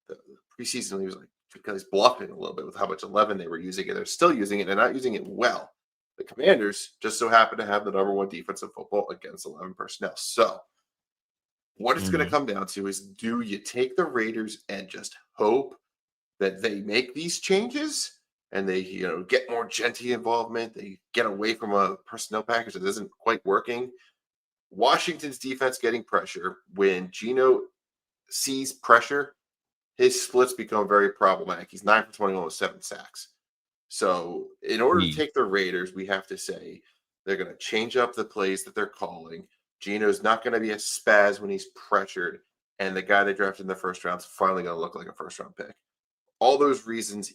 the preseason, he was like, because bluffing a little bit with how much 11 they were using, and they're still using it and not using it well. The Commanders just so happen to have the number 1 defensive football against 11 personnel. So what it's going to come down to is, do you take the Raiders and just hope that they make these changes and they, get more Gentry involvement, they get away from a personnel package that isn't quite working? Washington's defense getting pressure. When Geno sees pressure, his splits become very problematic. He's 9 for 21 with 7 sacks. So in order to take the Raiders, we have to say they're going to change up the plays that they're calling. Geno's not going to be a spaz when he's pressured, and the guy they drafted in the first round is finally going to look like a first-round pick. All those reasons,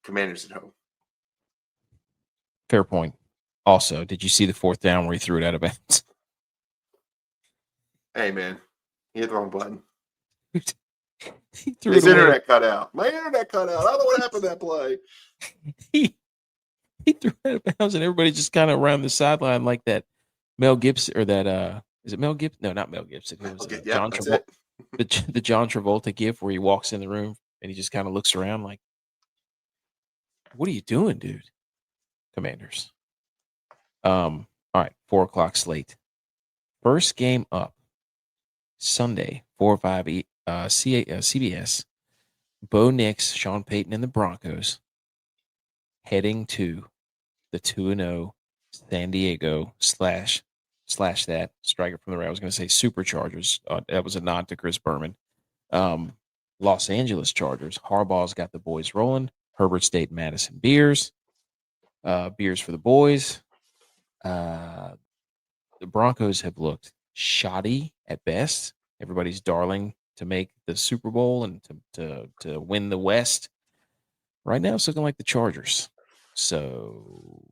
Commanders at home. Fair point. Also, did you see the 4th down where he threw it out of bounds? Hey, man. He hit the wrong button. His internet cut out. My internet cut out. I don't know what happened to that play. He threw it out of bounds, and everybody just kind of around the sideline like that Mel Gibson, or that is it Mel Gibson? No, not Mel Gibson. It was John Travolta. The John Travolta gif where he walks in the room and he just kind of looks around like, "What are you doing, dude?" Commanders. All right, 4:00 slate. First game up Sunday, 4-5 CBS. Bo Nix, Sean Payton, and the Broncos heading to the 2-0 San Diego slash that striker from the right. I was going to say Superchargers. That was a nod to Chris Berman. Los Angeles Chargers. Harbaugh's got the boys rolling. Herbert State, Madison Beers. beers for the boys. The Broncos have looked shoddy at best. Everybody's darling to make the Super Bowl and to win the West. Right now, it's looking like the Chargers. So,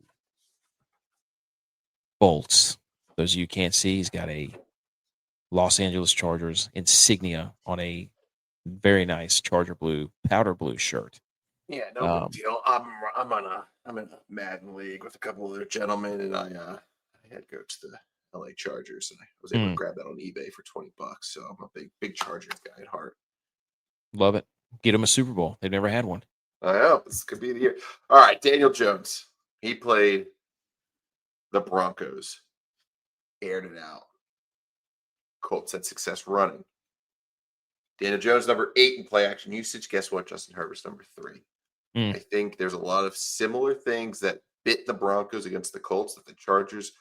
Bolts. Those of you who can't see, he's got a Los Angeles Chargers insignia on a very nice Charger blue, powder blue shirt. Yeah, no big deal. I'm in a Madden league with a couple other gentlemen, and I had coached the LA Chargers, and I was able to grab that on eBay for $20. So I'm a big Chargers guy at heart. Love it. Get them a Super Bowl. They've never had one. I know this could be the year. All right, Daniel Jones. He played the Broncos, aired it out. Colts had success running. Daniel Jones, number 8 in play action usage. Guess what? Justin Herbert's number 3. I think there's a lot of similar things that bit the Broncos against the Colts that the Chargers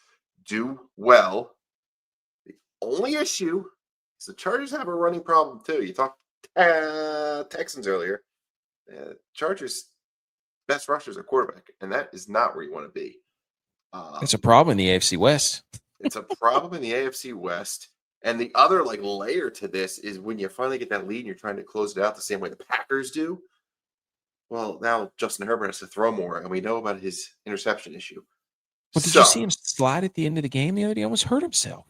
do well. The only issue is the Chargers have a running problem too. You talked Texans earlier. Chargers' best rushers are quarterback, and that is not where you want to be. It's a problem in the AFC West. It's a problem in the AFC West. And the other layer to this is when you finally get that lead and you're trying to close it out the same way the Packers do. Well, now Justin Herbert has to throw more, and we know about his interception issue. But did you see him slide at the end of the game the other day? He almost hurt himself.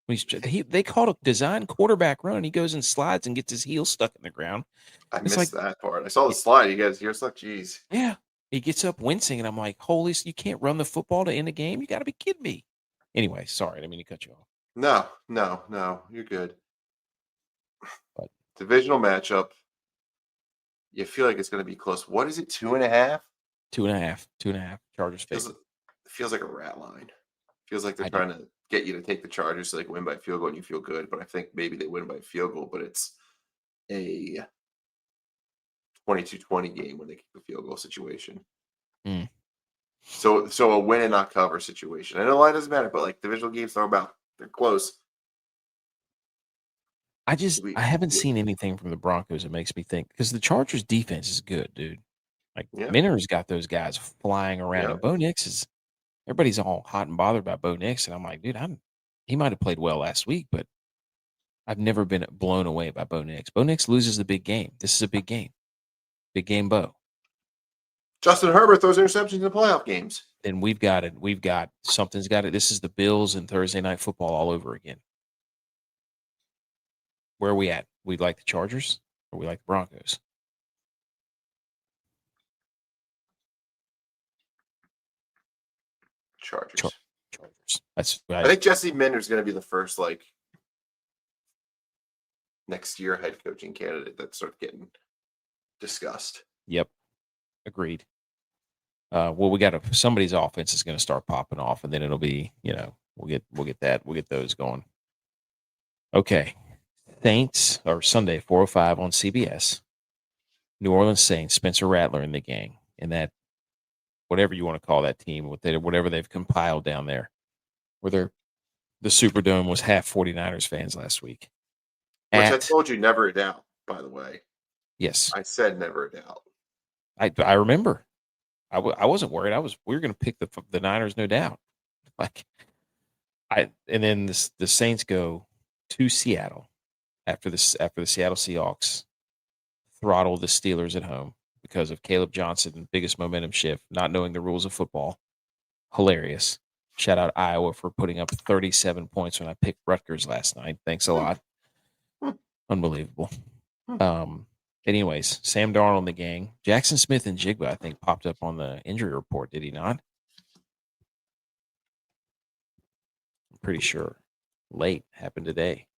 They called a design quarterback run, and he goes and slides and gets his heel stuck in the ground. I missed that part. I saw the slide. You guys, you're like, geez. Yeah. He gets up wincing, and I'm like, holy, you can't run the football to end a game? You got to be kidding me. Anyway, sorry. I didn't mean to cut you off. No. You're good. But divisional matchup. You feel like it's going to be close. What is it, 2.5? 2.5. Chargers favorite. Feels like a rat line. Feels like they're trying to get you to take the Chargers so they can win by a field goal and you feel good. But I think maybe they win by a field goal, but it's a 22-20 game when they kick the field goal situation. So a win and not cover situation. I know line doesn't matter, but divisional games they're close. I haven't seen anything from the Broncos that makes me think, because the Chargers defense is good, dude. Minner's got those guys flying around. And Bo Nix everybody's all hot and bothered about Bo Nix. And I'm like, dude, he might have played well last week, but I've never been blown away by Bo Nix. Bo Nix loses the big game. This is a big game. Big game, Bo. Justin Herbert throws interceptions in playoff games. Then we've got it. Something's got it. This is the Bills and Thursday Night Football all over again. Where are we at? We like the Chargers or we like the Broncos? Chargers. I think Jesse Minder's going to be the first next year head coaching candidate that starts getting discussed. Yep, agreed. Well, we got somebody's offense is going to start popping off, and then it'll be we'll get those going. Okay, Saints or Sunday 4:05 on CBS. New Orleans Saints, Spencer Rattler and the gang, and that whatever you want to call that team, whatever they've compiled down there, where the Superdome was half 49ers fans last week. Which I told you never a doubt, by the way. Yes. I said never a doubt. I remember. I wasn't worried. We were going to pick the Niners, no doubt. And then the Saints go to Seattle after the Seattle Seahawks throttle the Steelers at home because of Caleb Johnson, biggest momentum shift, not knowing the rules of football. Hilarious. Shout out Iowa for putting up 37 points when I picked Rutgers last night. Thanks a lot. Unbelievable. Anyways, Sam Darnold and the gang. Jackson Smith and Jigba, I think, popped up on the injury report. Did he not? I'm pretty sure. Late. Happened today.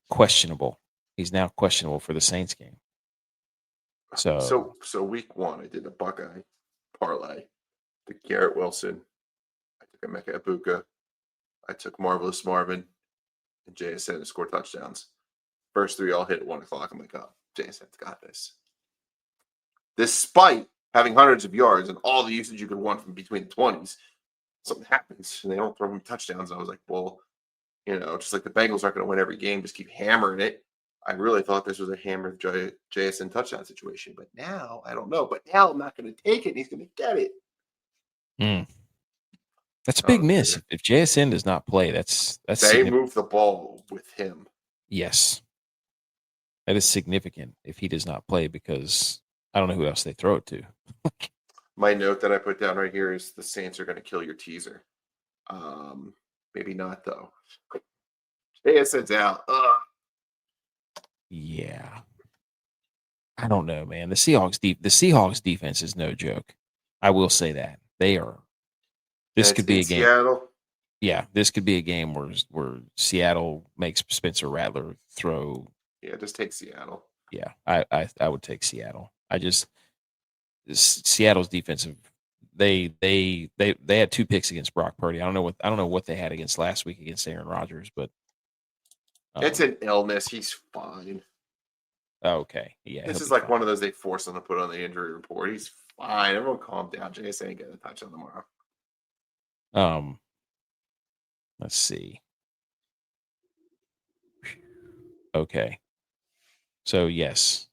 Questionable. He's now questionable for the Saints game. So week 1, I did a Buckeye parlay. The Garrett Wilson. I took Emeka Ibuka. I took Marvelous Marvin and JSN to score touchdowns. First 3 all hit at 1 o'clock. I'm like, oh, JSN's got this. Despite having hundreds of yards and all the usage you could want from between the 20s, something happens and they don't throw him touchdowns. And I was like, well, just like the Bengals aren't going to win every game, just keep hammering it. I really thought this was a hammer JSN touchdown situation, but now I don't know. But now I'm not going to take it. And he's going to get it. Mm. That's a big Oh, miss. dude. If JSN does not play, that's They significant. move the ball with him. Yes, that is significant if he does not play because I don't know who else they throw it to. My note that I put down right here is the Saints are going to kill your teaser. Maybe not though. JSN's out. Yeah, I don't know, man. The Seahawks defense is no joke. I will say that they are. And This it's could be in a game. Seattle. Yeah, this could be a game where Seattle makes Spencer Rattler throw. Yeah, just take Seattle. Yeah, I would take Seattle. Seattle's defensive. They had 2 picks against Brock Purdy. I don't know what they had against last week against Aaron Rodgers, but It's an illness. He's fine. okay, yeah, This he'll is be like fine. one of those they force him to put on the injury report. He's fine. Everyone calm down. JSN ain't getting a touchdown tomorrow. Um, let's see. Okay, so yes,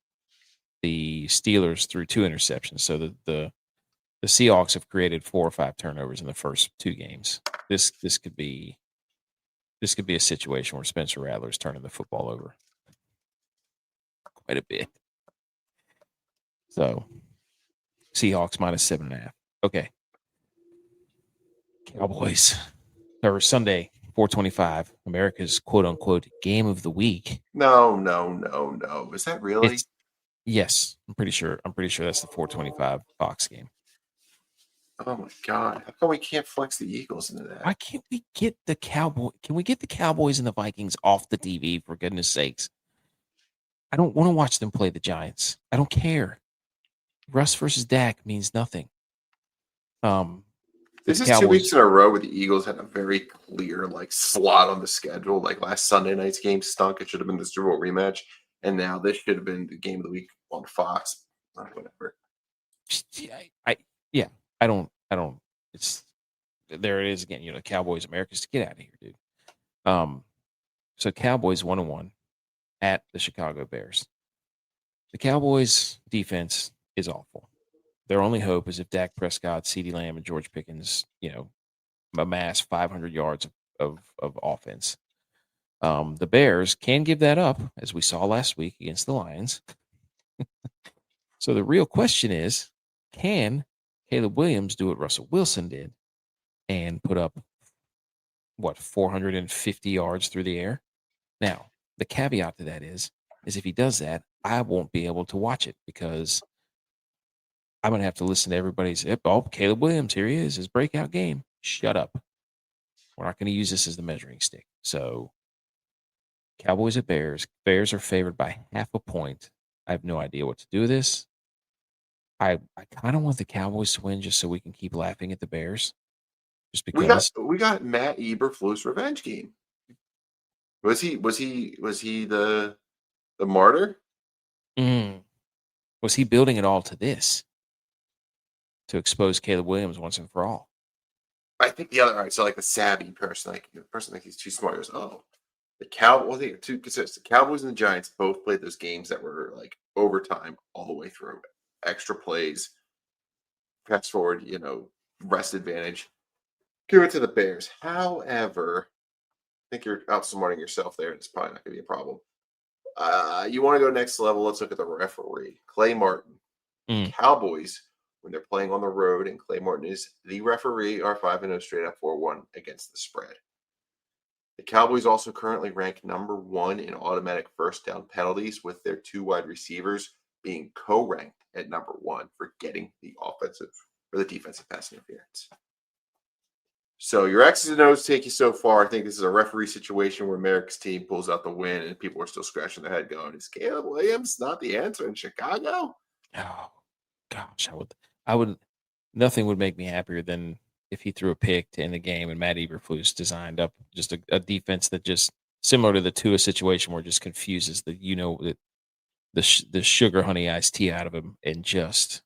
the Steelers threw 2 interceptions. So the Seahawks have created 4 or 5 turnovers in the first 2 games. This could be a situation where Spencer Rattler is turning the football over quite a bit. So Seahawks -7.5. Okay. Cowboys. Or Sunday, 4:25. America's quote unquote game of the week. No. Is that really? Yes, I'm pretty sure that's the 4:25 Fox game. Oh my god! How come we can't flex the Eagles into Why that? can't we get the Cowboy? Can we get the Cowboys and the Vikings off the TV for goodness sakes? I don't want to watch them play the Giants. I don't care. Russ versus Dak means nothing. But This the is 2 weeks Cowboys, in a row where the Eagles had a very clear slot on the schedule. Like last Sunday night's game stunk. It should have been the Super Bowl rematch, and now this should have been the game of the week on Fox. Whatever. yeah, I don't. It's there. It is again. Cowboys, America's to get out of here, dude. So Cowboys 1-1 at the Chicago Bears. The Cowboys defense is awful. Their only hope is if Dak Prescott, CeeDee Lamb, and George Pickens, amass 500 yards of offense. The Bears can give that up, as we saw last week against the Lions. So the real question is, can Caleb Williams do what Russell Wilson did and put up, 450 yards through the air? Now, the caveat to that is if he does that, I won't be able to watch it because I'm going to have to listen to everybody's, oh, Caleb Williams, here he is, his breakout game. Shut up. We're not going to use this as the measuring stick. So, Cowboys at Bears. Bears are favored by half a point. I have no idea what to do with this. I kind of want the Cowboys to win just so we can keep laughing at the Bears. Just because. We got Matt Eberflus revenge game. Was he the martyr? Mm, was he building it all to this? To expose Caleb Williams once and for all? I think the other all right, so like the savvy person, the person he's too smart goes, oh, the Cowboys. Well, they two because the Cowboys and the Giants both played those games that were like overtime all the way through, extra plays, fast forward, rest advantage. Give it to the Bears. However, I think you're outsmarting yourself there, and it's probably not going to be a problem. You want to go next level? Let's look at the referee, Clay Martin. Mm. Cowboys, when they're playing on the road, and Clay Martin is the referee, are 5-0 straight up 4-1 against the spread. The Cowboys also currently rank number 1 in automatic first down penalties, with their 2 wide receivers being co-ranked at number 1 for getting the offensive or the defensive pass interference. So your X's and O's take you so far. I think this is a referee situation where America's team pulls out the win, and people are still scratching their head, going, "Is Caleb Williams not the answer in Chicago?" Oh gosh, I would. Nothing would make me happier than if he threw a pick to end the game and Matt Eberflus designed up just a defense that just similar to the Tua situation where it just confuses the sugar honey iced tea out of him and just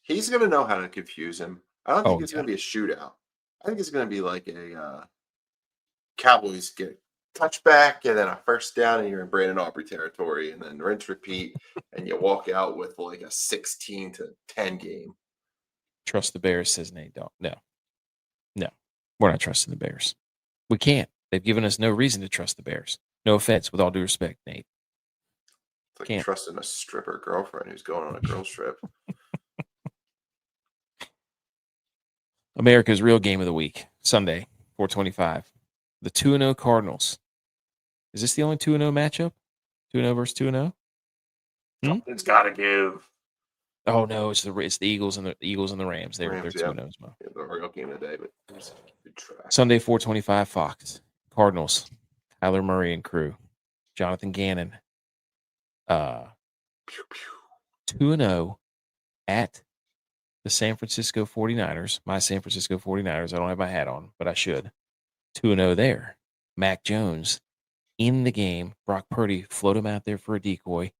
He's going to know how to confuse him. I don't think oh it's yeah. going to be a shootout. I think it's going to be like a Cowboys get touchback and then a first down, and you're in Brandon Aubrey territory, and then rinse repeat, and you walk out with like a 16-10 game. Trust the Bears, says Nate. Don't. No, we're not trusting the Bears. We can't. They've given us no reason to trust the Bears. No offense, with all due respect, Nate. It's like Can't. trusting a stripper girlfriend who's going on a girls trip. America's real game of the week, Sunday, 425. The 2-0 Cardinals. Is this the only 2-0 matchup? 2-0 versus 2-0? Something's got to give. Oh no, it's the Eagles and the Rams. They're Rams, 2-0 as well. Yeah, the real game of the day, but good track. Sunday, 425 Fox. Cardinals. Kyler Murray and crew. Jonathan Gannon. 2-0 at the San Francisco 49ers. My San Francisco 49ers. I don't have my hat on, but I should. 2-0 there. Mac Jones in the game. Brock Purdy float him out there for a decoy.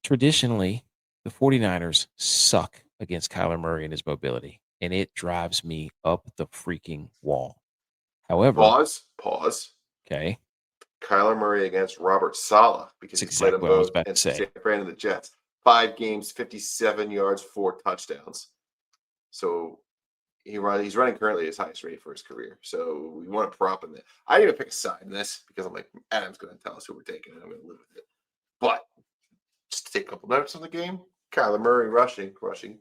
Traditionally, the 49ers suck against Kyler Murray and his mobility, and it drives me up the freaking wall. However, pause. Okay. Kyler Murray against Robert Saleh, because That's he played exactly them what I was both about to and say. San Fran and the Jets. 5 games, 57 yards, 4 touchdowns. So he's running currently his highest rate for his career. So we want to prop in that. I didn't even pick a side in this because I'm like, Adam's going to tell us who we're taking, and I'm going to live with it. But just to take a couple notes on the game, Kyler Murray rushing,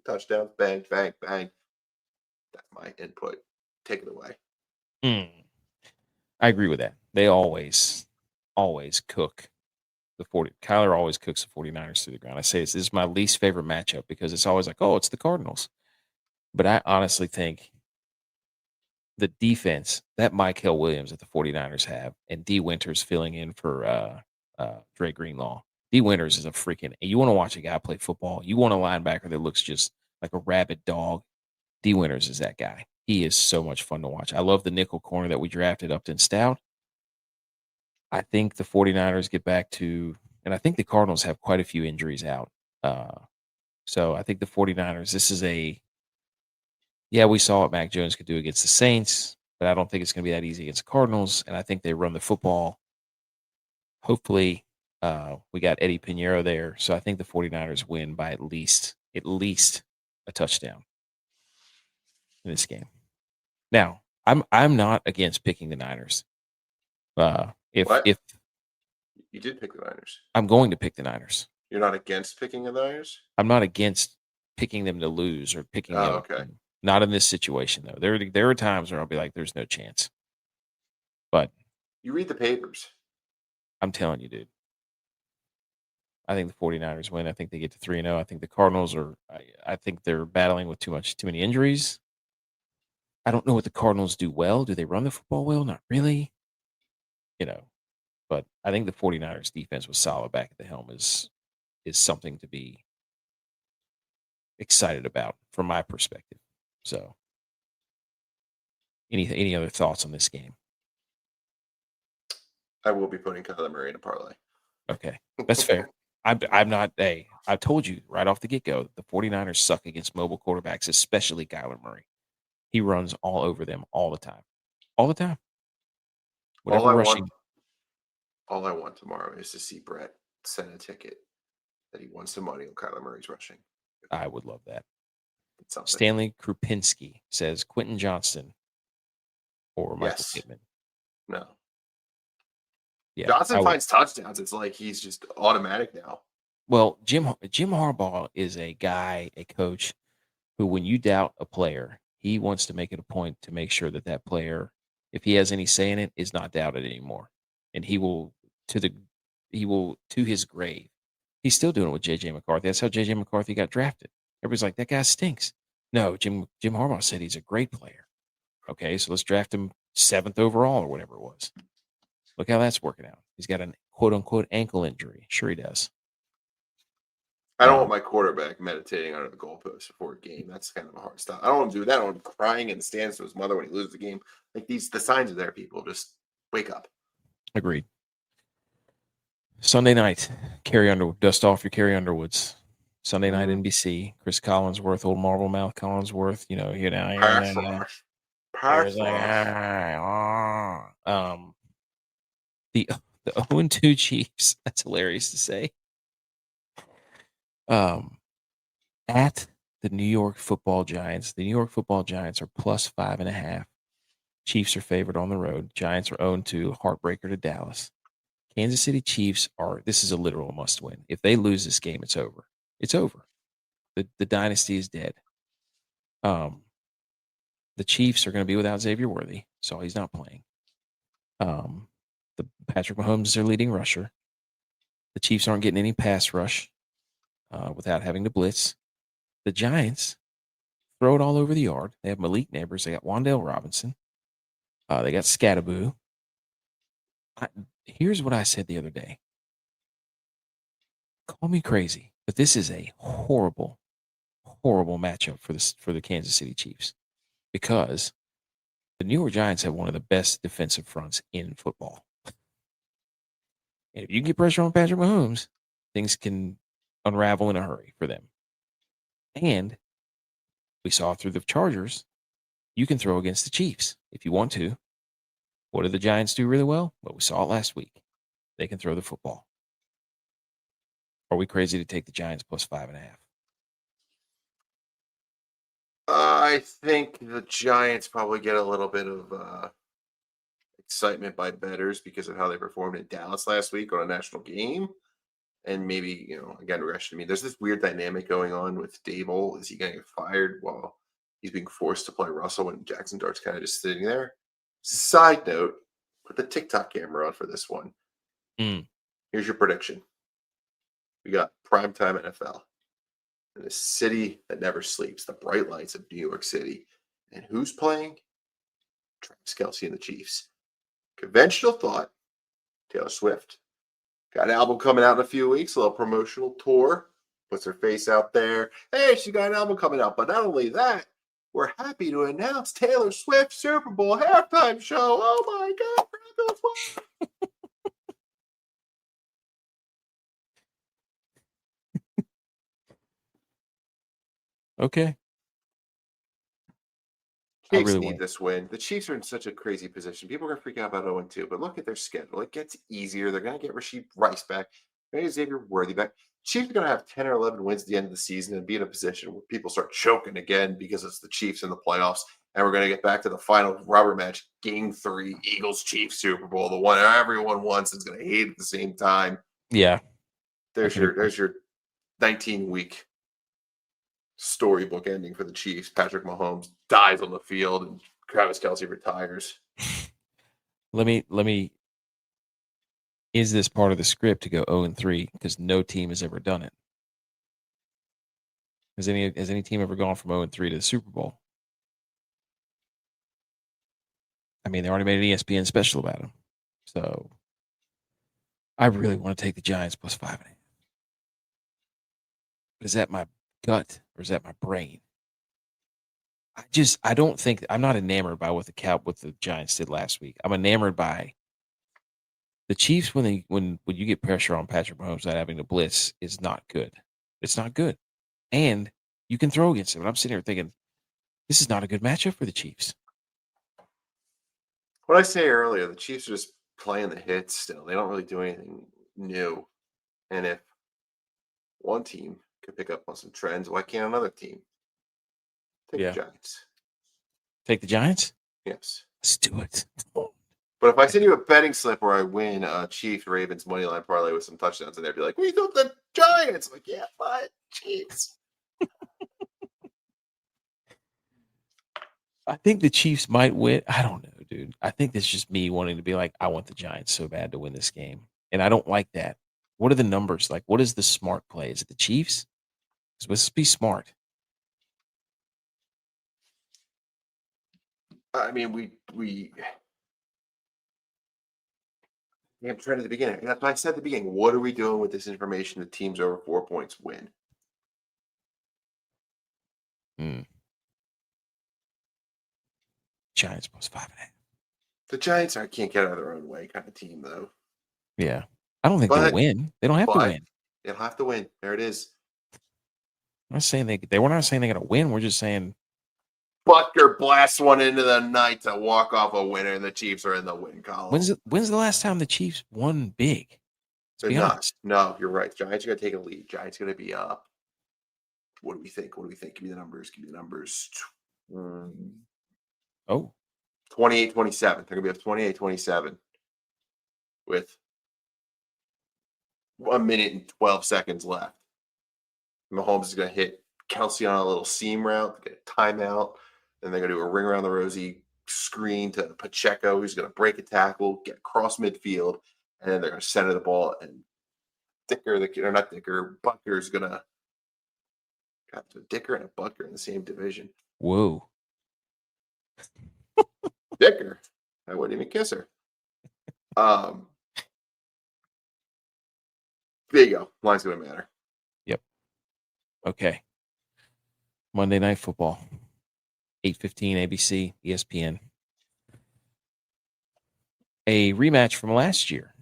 touchdowns, bang, bang, bang. That's my input. Take it away. I agree with that. They always cook the 40. Kyler always cooks the 49ers to the ground. I say this is my least favorite matchup because it's always like, oh, it's the Cardinals. But I honestly think the defense that Mike Williams that the 49ers have and D. Winters filling in for Dre Greenlaw. D. Winters is a freaking – you want to watch a guy play football. You want a linebacker that looks just like a rabid dog. D. Winters is that guy. He is so much fun to watch. I love the nickel corner that we drafted, Upton Stout. I think the 49ers get back to – and I think the Cardinals have quite a few injuries out. So I think the 49ers, this is a – yeah, we saw what Mac Jones could do against the Saints, but I don't think it's going to be that easy against the Cardinals. And I think they run the football. Hopefully, we got Eddie Pinheiro there. So I think the 49ers win by at least a touchdown in this game. Now, I'm not against picking the Niners. If you did pick the Niners, I'm going to pick the Niners. You're not against picking the Niners? I'm not against picking them to lose or picking them. Okay. Not in this situation though. There are times where I'll be like, "There's no chance." But you read the papers. I'm telling you, dude. I think the 49ers win. I think they get to 3-0. I think the Cardinals are. I think they're battling with too many injuries. I don't know what the Cardinals do well. Do they run the football well? Not really. But I think the 49ers defense was solid back at the helm is something to be excited about from my perspective. So, any other thoughts on this game? I will be putting Kyler Murray in a parlay. Okay, that's fair. I'm not I told you right off the get-go, the 49ers suck against mobile quarterbacks, especially Kyler Murray. He runs all over them all the time. All the time. Whatever rushing. All I want tomorrow is to see Brett send a ticket that he won some money on Kyler Murray's rushing. I would love that. Stanley Krupinski says Quentin Johnston or Michael Pittman. No. Yeah, Johnson finds touchdowns. It's like he's just automatic now. Well, Jim Harbaugh is a coach who, when you doubt a player, he wants to make it a point to make sure that player, if he has any say in it, is not doubted anymore. And he will to his grave. He's still doing it with J.J. McCarthy. That's how J.J. McCarthy got drafted. Everybody's like, that guy stinks. No, Jim Harbaugh said he's a great player. Okay, so let's draft him 7th overall or whatever it was. Look how that's working out. He's got an quote-unquote ankle injury. Sure he does. I don't want my quarterback meditating under the goalpost before a game. That's kind of a hard stop. I don't want to do that. I don't want him crying in the stands to his mother when he loses the game. Like the signs are there, people. Just wake up. Agreed. Sunday night, Carrie Underwood. Dust off your Carrie Underwoods. Sunday night, NBC. Chris Collinsworth, old Marvel Mouth Collinsworth. The 0-2 Chiefs. That's hilarious to say. At the New York Football Giants. The New York Football Giants are plus 5.5. Chiefs are favored on the road. Giants are 0-2. Heartbreaker to Dallas. Kansas City Chiefs are. This is a literal must win. If they lose this game, it's over. It's over. The dynasty is dead. The Chiefs are going to be without Xavier Worthy, so he's not playing. The Patrick Mahomes is their leading rusher. The Chiefs aren't getting any pass rush without having to blitz. The Giants throw it all over the yard. They have Malik Neighbors. They got Wan'Dale Robinson. They got Scattaboo. Here's what I said the other day. Call me crazy, but this is a horrible, horrible matchup for the Kansas City Chiefs because the New York Giants have one of the best defensive fronts in football. And if you get pressure on Patrick Mahomes, things can unravel in a hurry for them. And we saw through the Chargers, you can throw against the Chiefs if you want to. What did the Giants do really well? Well, we saw it last week. They can throw the football. Are we crazy to take the Giants plus 5.5? I think the Giants probably get a little bit of excitement by bettors because of how they performed in Dallas last week on a national game. And maybe, again, regression. I mean, there's this weird dynamic going on with Dable. Is he going to get fired while he's being forced to play Russell when Jackson Dart's kind of just sitting there? Side note, put the TikTok camera on for this one. Here's your prediction. We got primetime NFL in a city that never sleeps, the bright lights of New York City. And who's playing? Travis Kelce and the Chiefs. Conventional thought, Taylor Swift. Got an album coming out in a few weeks, a little promotional tour. Puts her face out there. Hey, she got an album coming out. But not only that, we're happy to announce Taylor Swift Super Bowl halftime show. Oh my God, Taylor Swift. Okay. Chiefs need this win. The Chiefs are in such a crazy position. People are going to freak out about 0-2, but look at their schedule. It gets easier. They're going to get Rasheed Rice back. They're going to get Xavier Worthy back. Chiefs are going to have 10 or 11 wins at the end of the season and be in a position where people start choking again because it's the Chiefs in the playoffs. And we're going to get back to the final rubber match, Game 3, Eagles-Chiefs Super Bowl, the one everyone wants and is going to hate at the same time. Yeah. There's your 19-week storybook ending for the Chiefs. Patrick Mahomes dies on the field and Travis Kelce retires. Let me. Is this part of the script to go 0-3? Because no team has ever done it. Has any team ever gone from 0-3 to the Super Bowl? I mean, they already made an ESPN special about him. So I really want to take the Giants plus 5.5. But is that my gut or is that my brain? I don't think I'm not enamored by what the Giants did last week. I'm enamored by the Chiefs when you get pressure on Patrick Mahomes not having to blitz is not good. It's not good. And you can throw against him. And I'm sitting here thinking, this is not a good matchup for the Chiefs. What I say earlier, the Chiefs are just playing the hits still. They don't really do anything new. And if one team could pick up on some trends, why can't another team? Take the Giants. Take the Giants? Yes. Let's do it. But if I send you a betting slip where I win Chiefs Ravens money line parlay with some touchdowns in there, be like, we took the Giants. I'm like, yeah, but Chiefs. I think the Chiefs might win. I don't know, dude. I think that's just me wanting to be like, I want the Giants so bad to win this game. And I don't like that. What are the numbers? Like, what is the smart play? Is it the Chiefs? Let's be smart. I mean, we I'm trying at the beginning. That's what I said at the beginning. What are we doing with this information? The teams over 4 points win. Giants plus 5.5. The Giants can't get out of their own way kind of team, though. Yeah. I don't think they'll win. They don't have to win. They'll have to win. There it is. I'm not saying we're not saying they got to win. We're just saying Butker blasts one into the night to walk off a winner, and the Chiefs are in the win column. When's the last time the Chiefs won big? They're not. No, you're right. Giants are going to take a lead. Giants are going to be up. What do we think? Give me the numbers. 28-27. They're going to be up 28-27 with 1 minute and 12 seconds left. Mahomes is going to hit Kelsey on a little seam route, get a timeout, and they're going to do a ring around the rosy screen to Pacheco, who's going to break a tackle, get across midfield, and then they're going to center the ball. And Butker is going to got a Dicker and a Butker in the same division. Whoa. Dicker. I wouldn't even kiss her. There you go. Line's going to matter. Yep. Okay. Monday Night Football. 8:15 ABC, ESPN. A rematch from last year.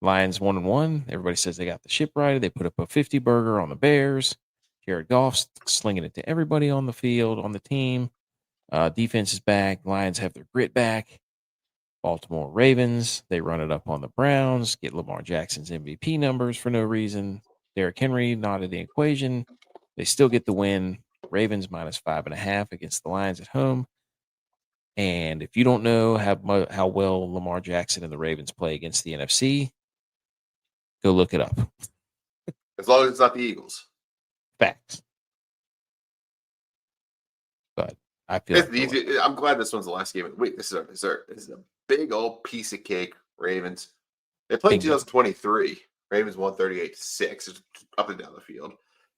Lions 1-1. Everybody says they got the ship right. They put up a 50 burger on the Bears. Jared Goff's slinging it to everybody on the field, on the team. Defense is back. Lions have their grit back. Baltimore Ravens, they run it up on the Browns, get Lamar Jackson's MVP numbers for no reason. Derrick Henry not in the equation. They still get the win. Ravens -5.5 against the Lions at home. And if you don't know how well Lamar Jackson and the Ravens play against the NFC, go look it up. As long as it's not the Eagles. Facts. But I feel I'm glad this one's the last game of the week. This is a big old piece of cake, Ravens. They played 2023. Ravens won 38-6. It's up and down the field.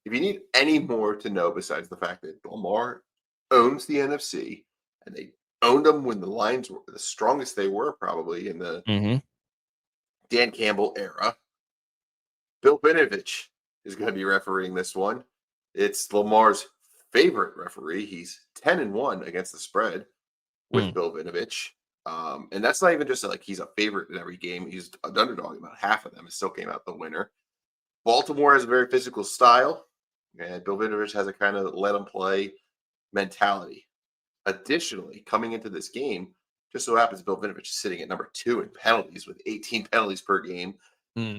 If you need any more to know besides the fact that Lamar owns the NFC, and they owned them when the Lions were the strongest they were probably in the Dan Campbell era, Bill Vinovich is going to be refereeing this one. It's Lamar's favorite referee. He's 10-1 against the spread with Bill Vinovich. And that's not even just like he's a favorite in every game. He's an underdog in about half of them and still came out the winner. Baltimore has a very physical style, and Bill Vinovich has a kind of let him play mentality. Additionally, coming into this game, just so happens Bill Vinovich is sitting at number 2 in penalties with 18 penalties per game.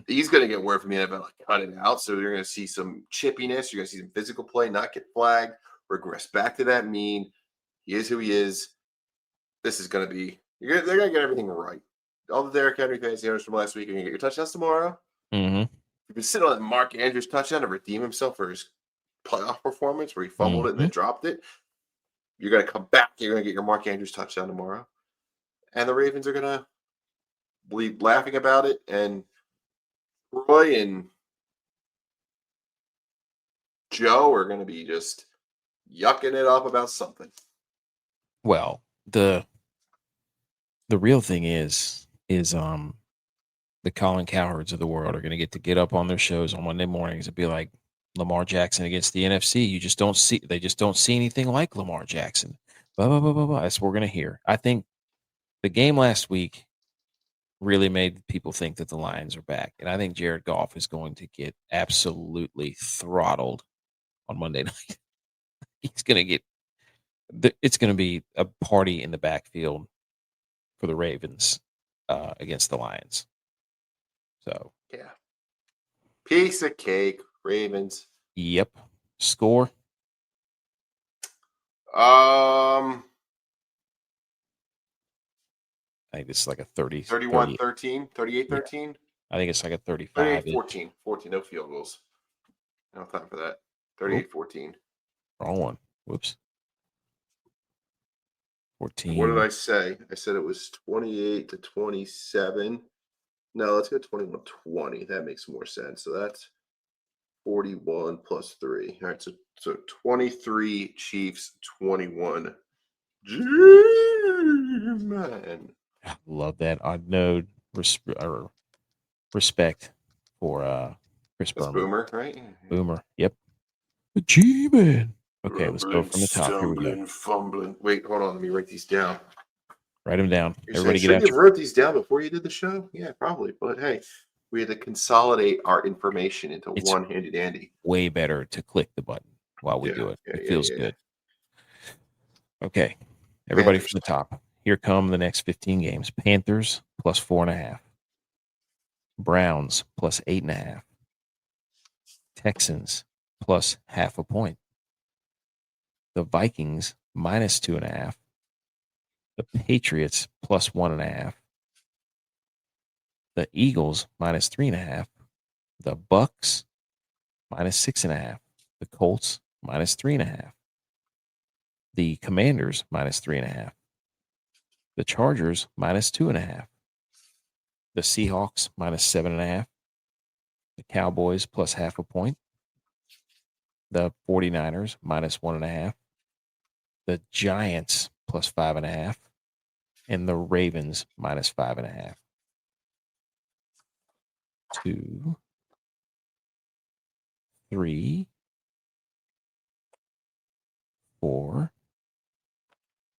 He's going to get word from the NFL, like, cut it out. So you're going to see some chippiness. You're going to see some physical play, not get flagged, regress back to that mean. He is who he is. This is going to be, they're going to get everything right. All the Derrick Henry fantasy owners from last week are going to get your touchdowns tomorrow. You've been sitting on that Mark Andrews touchdown to redeem himself for his playoff performance where he fumbled it and then dropped it. You're going to come back. You're going to get your Mark Andrews touchdown tomorrow. And the Ravens are going to be laughing about it. And Roy and Joe are going to be just yucking it up about something. Well, the real thing is the Colin Cowherds of the world are going to get up on their shows on Monday mornings and be like, Lamar Jackson against the NFC. They just don't see anything like Lamar Jackson. Blah, blah, blah, blah, blah. That's what we're going to hear. I think the game last week really made people think that the Lions are back. And I think Jared Goff is going to get absolutely throttled on Monday night. He's going to get, it's going to be a party in the backfield for the Ravens against the Lions. So, yeah. Piece of cake, Ravens. Yep. Score? I think it's like a 31-13, 38-13. Yeah. I think it's like a 35. 38-14. 14, no field goals. No time for that. 38-14. Wrong one. Whoops. 14. What did I say? I said it was 28-27. No, let's go 21-20. That makes more sense. So that's 41 plus 3. All right, so 23 Chiefs, 21 G-Man. Love that. I know respect for Chris Boomer. Boomer, right? Boomer. Yep. The G-Man. Okay, let's go from the top. Here we go. Fumbling. Wait, hold on. Let me write these down. Write them down. Everybody get out. Should you have wrote these down before you did the show? Yeah, probably. But hey, we had to consolidate our information into one handy dandy. Way better to click the button while we do it. It feels good. Okay. Everybody Panthers. from the top. Here come the next 15 games. Panthers plus 4.5. Browns plus 8.5. Texans plus half a point. The Vikings minus 2.5. The Patriots plus 1.5. The Eagles minus 3.5. The Bucks minus 6.5. The Colts minus 3.5. The Commanders minus 3.5. The Chargers minus 2.5. The Seahawks minus 7.5. The Cowboys plus half a point. The 49ers minus 1.5. The Giants plus 5.5. And the Ravens minus 5.5. 2, 3, 4.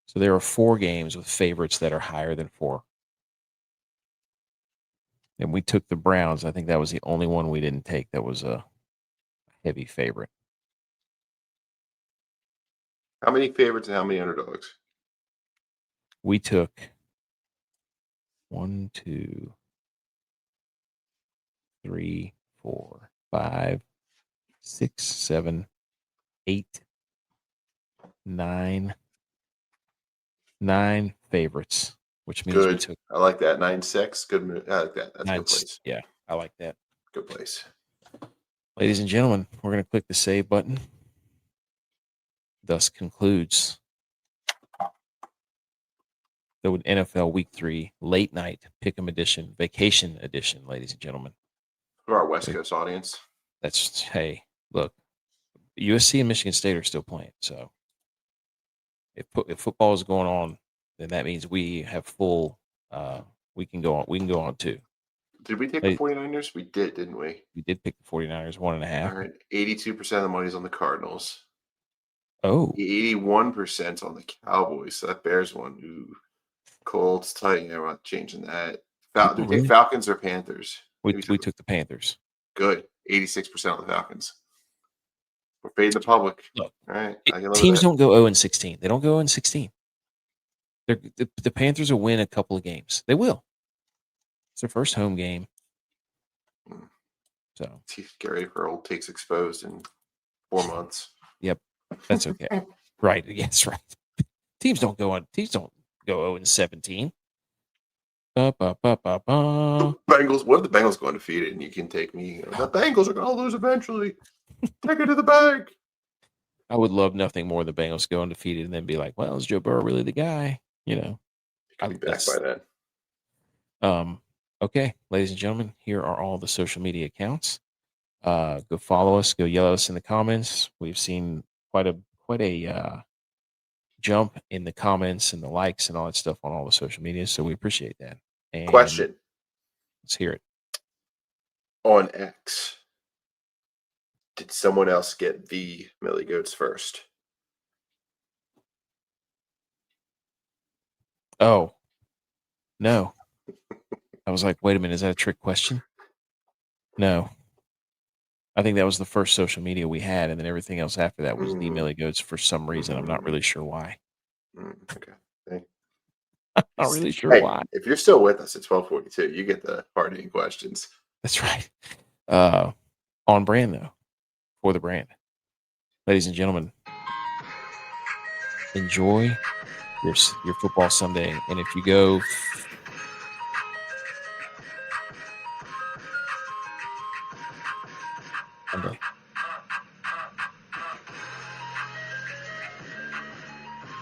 So there are 4 games with favorites that are higher than 4. And we took the Browns. I think that was the only one we didn't take that was a heavy favorite. How many favorites and how many underdogs? We took 1, 2, 3, 4, 5, 6, 7, 8, 9 favorites, which means we Good. took I like that. 9-6. Good move. I like that. That's a 9. good place. Yeah, I like that. Good place. Ladies and gentlemen, we're going to click the save button. Thus concludes the NFL Week 3 late night pick'em edition, vacation edition, ladies and gentlemen. For our West Coast audience. That's, hey, look, USC and Michigan State are still playing. So if football is going on, then that means we have full. We can go on. We can go on too. Did we take the 49ers? We did, didn't we? We did pick the 49ers 1.5. All right. 82% of the money's on the Cardinals. Oh, 81% on the Cowboys. So that Bears one. Ooh. Colts, Titans. I'm not changing that. Did we take Falcons or Panthers? We took the Panthers. Good. 86% on the Falcons. We're fading the public. Look, all right. Teams don't go 0-16. They don't go 0-16. The Panthers will win a couple of games. They will. It's their first home game. So get ready for old takes exposed in 4 months. Yep, that's okay. Right? Yes, right. Teams don't go 0-17. Bengals. What if the Bengals go undefeated and you can take me? The Bengals are going to lose eventually. Take it to the bank. I would love nothing more than the Bengals go undefeated and then be like, "Well, is Joe Burrow really the guy?" I'll be back by then. Okay, ladies and gentlemen, here are all the social media accounts. Go follow us. Go yell at us in the comments. We've seen quite a jump in the comments and the likes and all that stuff on all the social media. So we appreciate that. And question. Let's hear it. On X, did someone else get the Millie Goats first? Oh, no. I was like, wait a minute, is that a trick question? No. I think that was the first social media we had, and then everything else after that was the Millie Goats for some reason. I'm not really sure why. Okay. Hey. I'm not really sure why. If you're still with us at 12:42, you get the hard-hitting questions. That's right. On brand, though, for the brand. Ladies and gentlemen, enjoy your football Sunday. And if you go Sunday.